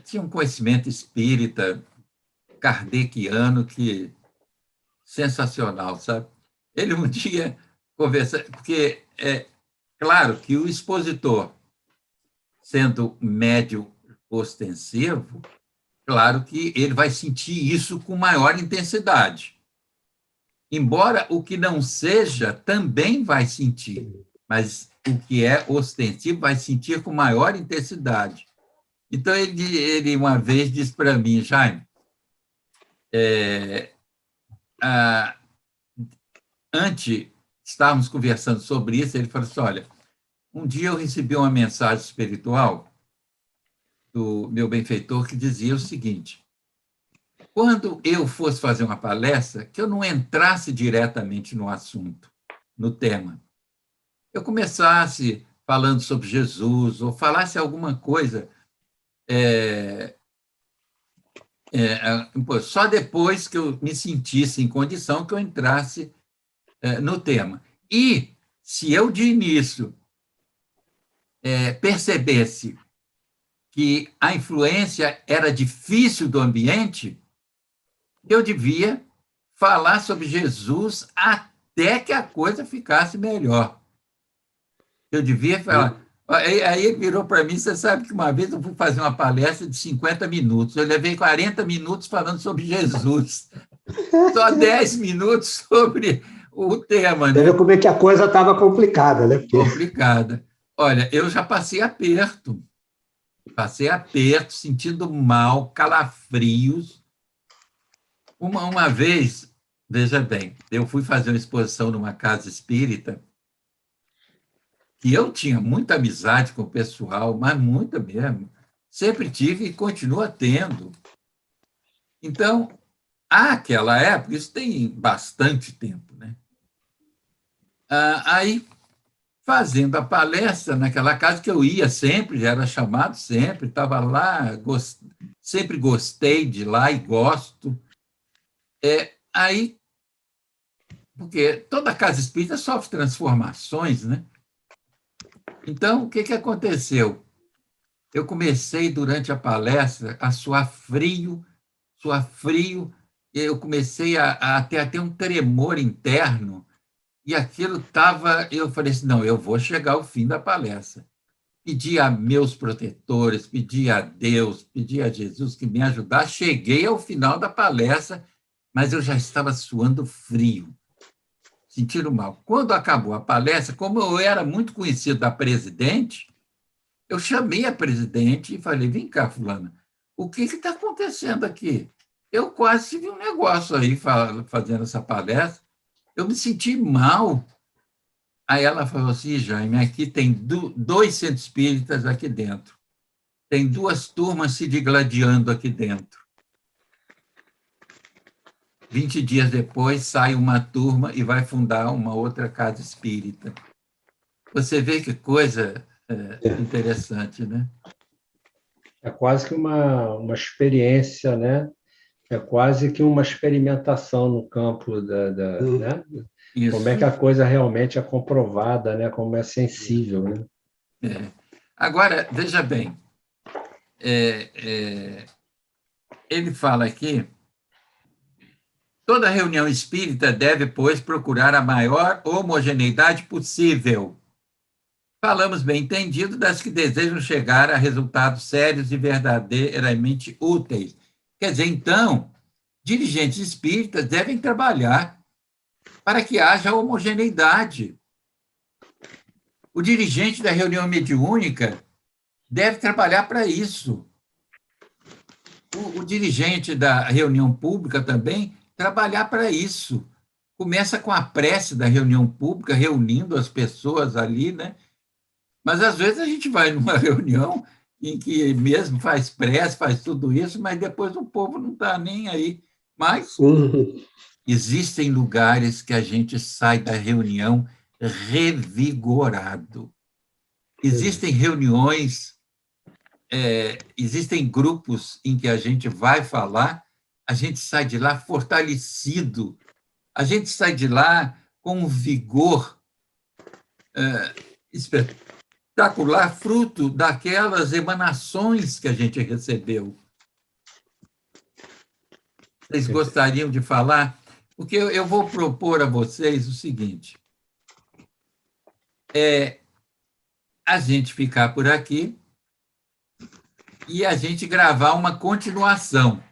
tinha um conhecimento espírita kardeciano que sensacional, sabe? Ele um dia conversa, porque é claro que o expositor, sendo médio ostensivo, claro que ele vai sentir isso com maior intensidade. Embora o que não seja também vai sentir, mas o que é ostensivo vai sentir com maior intensidade. Então, ele uma vez disse para mim, Jaime, antes estávamos conversando sobre isso, ele falou assim, olha, um dia eu recebi uma mensagem espiritual do meu benfeitor que dizia o seguinte, quando eu fosse fazer uma palestra, que eu não entrasse diretamente no assunto, no tema. Eu começasse falando sobre Jesus, ou falasse alguma coisa só depois que eu me sentisse em condição que eu entrasse no tema. E, se eu de início percebesse que a influência era difícil do ambiente, eu devia falar sobre Jesus até que a coisa ficasse melhor. Eu devia falar. Aí ele virou para mim, você sabe que uma vez eu fui fazer uma palestra de 50 minutos, eu levei 40 minutos falando sobre Jesus, só 10 minutos sobre o tema. Deve ver como é que a coisa estava complicada, né? Complicada. Olha, eu já passei aperto, sentindo mal, calafrios. Uma vez, veja bem, eu fui fazer uma exposição numa casa espírita que eu tinha muita amizade com o pessoal, mas muita mesmo. Sempre tive e continua tendo. Então, àquela época, isso tem bastante tempo, né? Aí, fazendo a palestra naquela casa que eu ia sempre, já era chamado sempre, estava lá, sempre gostei de lá e gosto. Aí, porque toda casa espírita sofre transformações, né? Então, o que aconteceu? Eu comecei, durante a palestra, a suar frio, e eu comecei a ter até um tremor interno, e aquilo estava... Eu falei assim, não, eu vou chegar ao fim da palestra. pedi a meus protetores, pedi a Deus, pedi a Jesus que me ajudasse. Cheguei ao final da palestra, mas eu já estava suando frio, sentindo mal. Quando acabou a palestra, como eu era muito conhecido da presidente, eu chamei a presidente e falei, vem cá, fulana, o que está acontecendo aqui? Eu quase tive um negócio aí fazendo essa palestra, eu me senti mal. Aí ela falou assim, Jaime, aqui tem 2 centros espíritas aqui dentro. Tem 2 turmas se digladiando aqui dentro. 20 dias depois, sai uma turma e vai fundar uma outra casa espírita. Você vê que coisa interessante, né? É quase que uma experiência, né? É quase que uma experimentação no campo né? Isso. Como é que a coisa realmente é comprovada, né? Como é sensível, né? Agora, veja bem, ele fala aqui, toda reunião espírita deve, pois, procurar a maior homogeneidade possível. Falamos, bem entendido, das que desejam chegar a resultados sérios e verdadeiramente úteis. Quer dizer, então, dirigentes espíritas devem trabalhar para que haja homogeneidade. O dirigente da reunião mediúnica deve trabalhar para isso. O dirigente da reunião pública também trabalhar para isso. Começa com a prece da reunião pública, reunindo as pessoas ali, né? Mas, às vezes, a gente vai numa reunião em que mesmo faz prece, faz tudo isso, mas depois o povo não está nem aí. Mas existem lugares que a gente sai da reunião revigorado. Existem reuniões, existem grupos em que a gente vai falar, a gente sai de lá fortalecido, a gente sai de lá com um vigor espetacular, fruto daquelas emanações que a gente recebeu. Vocês gostariam de falar? Porque eu vou propor a vocês o seguinte, a gente ficar por aqui e a gente gravar uma continuação.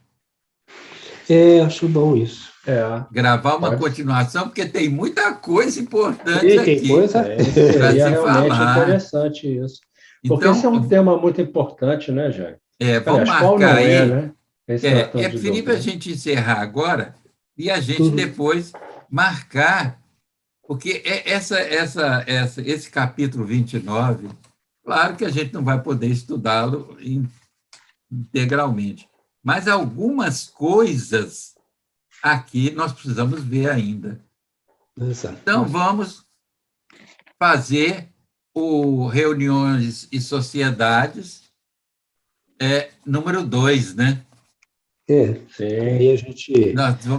Acho bom isso. Gravar uma continuação, porque tem muita coisa importante tem aqui. Coisa... Seria realmente interessante isso. Porque então, esse é um tema muito importante, né, Jair? Vamos marcar aí. Né? Preferível a gente encerrar agora e a gente depois marcar, porque esse capítulo 29, claro que a gente não vai poder estudá-lo integralmente, mas algumas coisas aqui nós precisamos ver ainda. Exato. Então, vamos fazer o Reuniões e Sociedades número 2, né? Sim. Aí a gente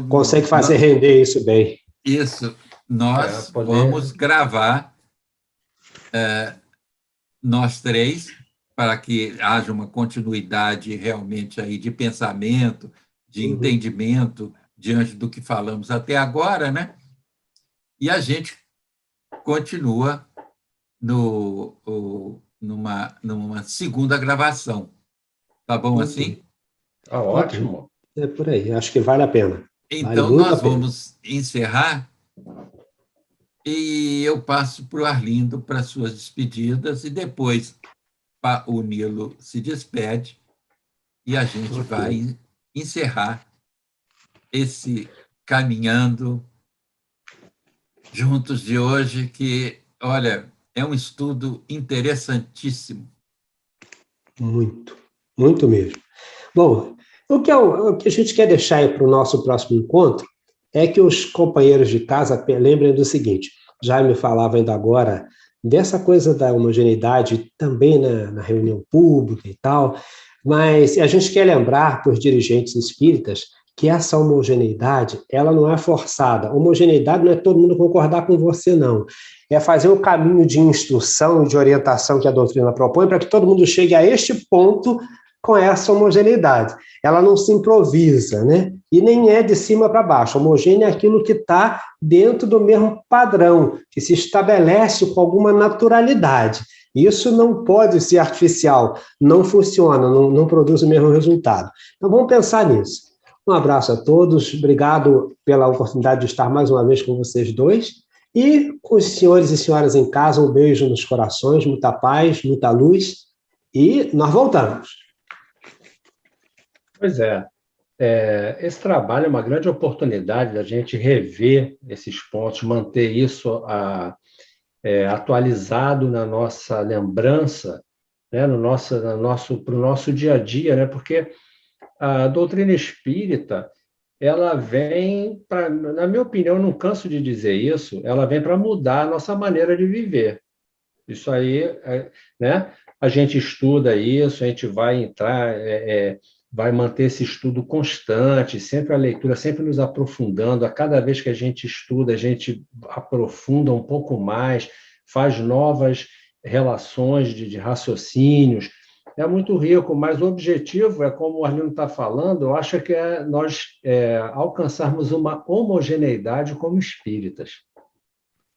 consegue fazer render isso bem. Isso. Nós vamos gravar nós 3, para que haja uma continuidade realmente aí de pensamento, de entendimento diante do que falamos até agora, né? E a gente continua numa segunda gravação. Tá bom assim? Ótimo. É por aí, acho que vale a pena. Então, nós vamos encerrar e eu passo para o Arlindo para suas despedidas e depois o Nilo se despede e a gente vai encerrar esse Caminhando Juntos de hoje, que, olha, é um estudo interessantíssimo. Muito, muito mesmo. Bom, o que a gente quer deixar aí para o nosso próximo encontro é que os companheiros de casa lembrem do seguinte, Jaime falava ainda agora dessa coisa da homogeneidade também na reunião pública e tal, mas a gente quer lembrar para os dirigentes espíritas que essa homogeneidade, ela não é forçada. Homogeneidade não é todo mundo concordar com você, não. É fazer o caminho de instrução e de orientação que a doutrina propõe para que todo mundo chegue a este ponto com essa homogeneidade. Ela não se improvisa, né? E nem é de cima para baixo. Homogêneo é aquilo que está dentro do mesmo padrão, que se estabelece com alguma naturalidade. Isso não pode ser artificial, não funciona, não produz o mesmo resultado. Então vamos pensar nisso. Um abraço a todos, obrigado pela oportunidade de estar mais uma vez com vocês dois. E com os senhores e senhoras em casa, um beijo nos corações, muita paz, muita luz. E nós voltamos. Pois é. Esse trabalho é uma grande oportunidade da gente rever esses pontos, manter isso atualizado na nossa lembrança, né, para o nosso dia a dia, né, porque a doutrina espírita, ela vem, na minha opinião, eu não canso de dizer isso, ela vem para mudar a nossa maneira de viver. Isso aí, né, a gente estuda isso, a gente vai entrar, vai manter esse estudo constante, sempre a leitura, sempre nos aprofundando. A cada vez que a gente estuda, a gente aprofunda um pouco mais, faz novas relações de raciocínios. É muito rico, mas o objetivo é, como o Arlindo está falando, eu acho que é nós alcançarmos uma homogeneidade como espíritas,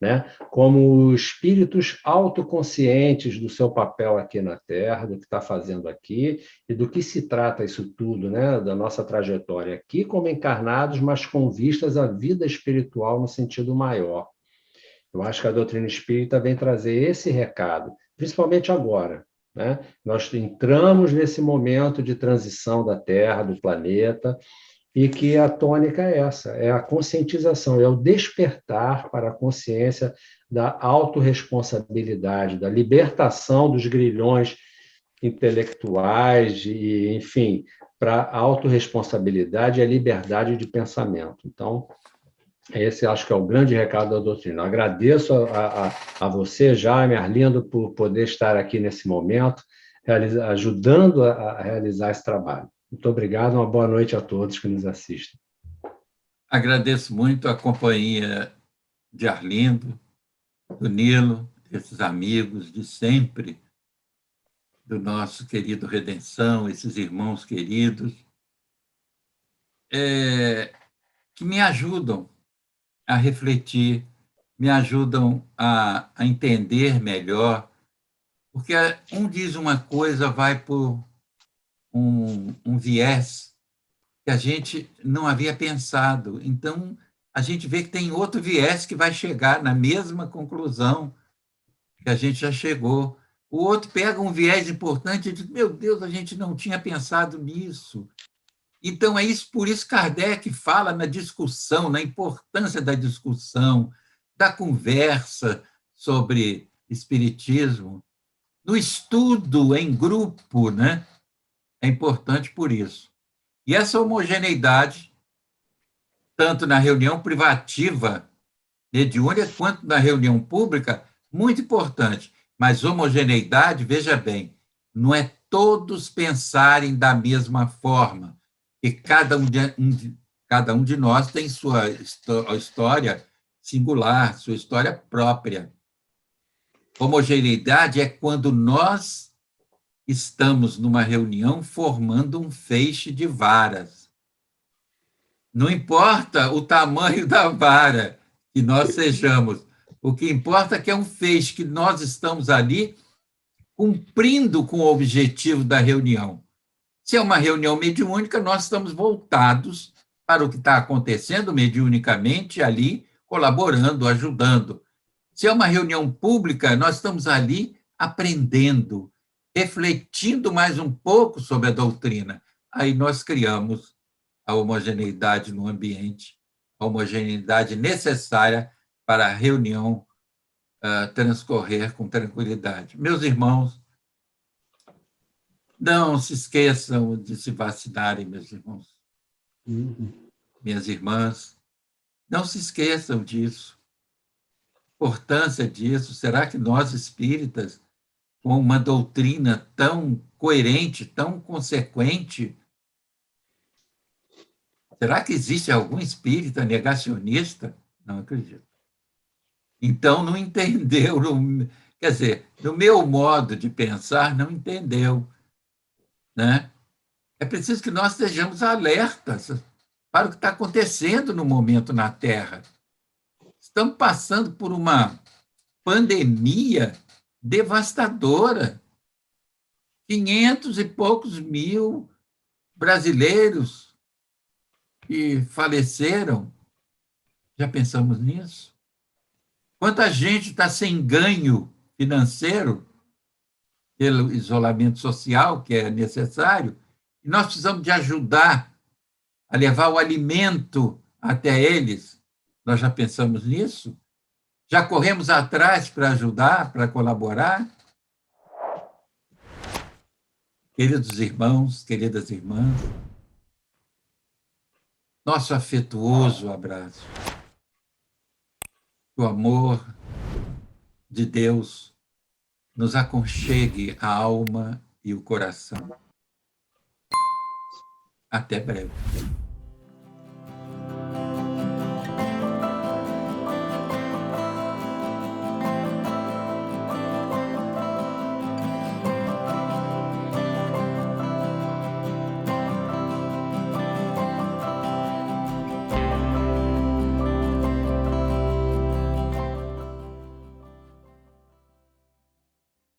né? Como espíritos autoconscientes do seu papel aqui na Terra, do que está fazendo aqui e do que se trata isso tudo, né? Da nossa trajetória aqui como encarnados, mas com vistas à vida espiritual no sentido maior. Eu acho que a doutrina espírita vem trazer esse recado, principalmente agora, né? Nós entramos nesse momento de transição da Terra, do planeta, e que a tônica é essa, é a conscientização, é o despertar para a consciência da autorresponsabilidade, da libertação dos grilhões intelectuais, e, enfim, para a autorresponsabilidade e a liberdade de pensamento. Então, esse acho que é o grande recado da doutrina. Eu agradeço a você, Jaime, Arlindo, por poder estar aqui nesse momento, ajudando a realizar esse trabalho. Muito obrigado, uma boa noite a todos que nos assistem. Agradeço muito a companhia de Arlindo, do Nilo, desses amigos de sempre, do nosso querido Redenção, esses irmãos queridos, que me ajudam a refletir, me ajudam a entender melhor, porque um diz uma coisa, vai por um viés que a gente não havia pensado. Então, a gente vê que tem outro viés que vai chegar na mesma conclusão que a gente já chegou. O outro pega um viés importante e diz, meu Deus, a gente não tinha pensado nisso. Então, por isso Kardec fala na discussão, na importância da discussão, da conversa sobre espiritismo, no estudo em grupo, né? É importante por isso. E essa homogeneidade, tanto na reunião privativa, mediúnica, quanto na reunião pública, muito importante. Mas homogeneidade, veja bem, não é todos pensarem da mesma forma, e cada um de nós tem sua história singular, sua história própria. Homogeneidade é quando nós estamos numa reunião formando um feixe de varas. Não importa o tamanho da vara que nós sejamos, o que importa é que é um feixe que nós estamos ali cumprindo com o objetivo da reunião. Se é uma reunião mediúnica, nós estamos voltados para o que está acontecendo mediunicamente ali, colaborando, ajudando. Se é uma reunião pública, nós estamos ali aprendendo, refletindo mais um pouco sobre a doutrina. Aí nós criamos a homogeneidade no ambiente, a homogeneidade necessária para a reunião transcorrer com tranquilidade. Meus irmãos, não se esqueçam de se vacinarem, meus irmãos. Minhas irmãs, não se esqueçam disso. A importância disso. Será que nós, espíritas, com uma doutrina tão coerente, tão consequente, será que existe algum espírita negacionista? Não acredito. Então, não entendeu, quer dizer, no meu modo de pensar, não entendeu, né? É preciso que nós estejamos alertas para o que está acontecendo no momento na Terra. Estamos passando por uma pandemia devastadora. 500 e poucos mil brasileiros que faleceram. Já pensamos nisso? Quanta gente está sem ganho financeiro pelo isolamento social, que é necessário, e nós precisamos de ajudar a levar o alimento até eles. Nós já pensamos nisso? Já corremos atrás para ajudar, para colaborar? Queridos irmãos, queridas irmãs, nosso afetuoso abraço. Que o amor de Deus nos aconchegue a alma e o coração. Até breve.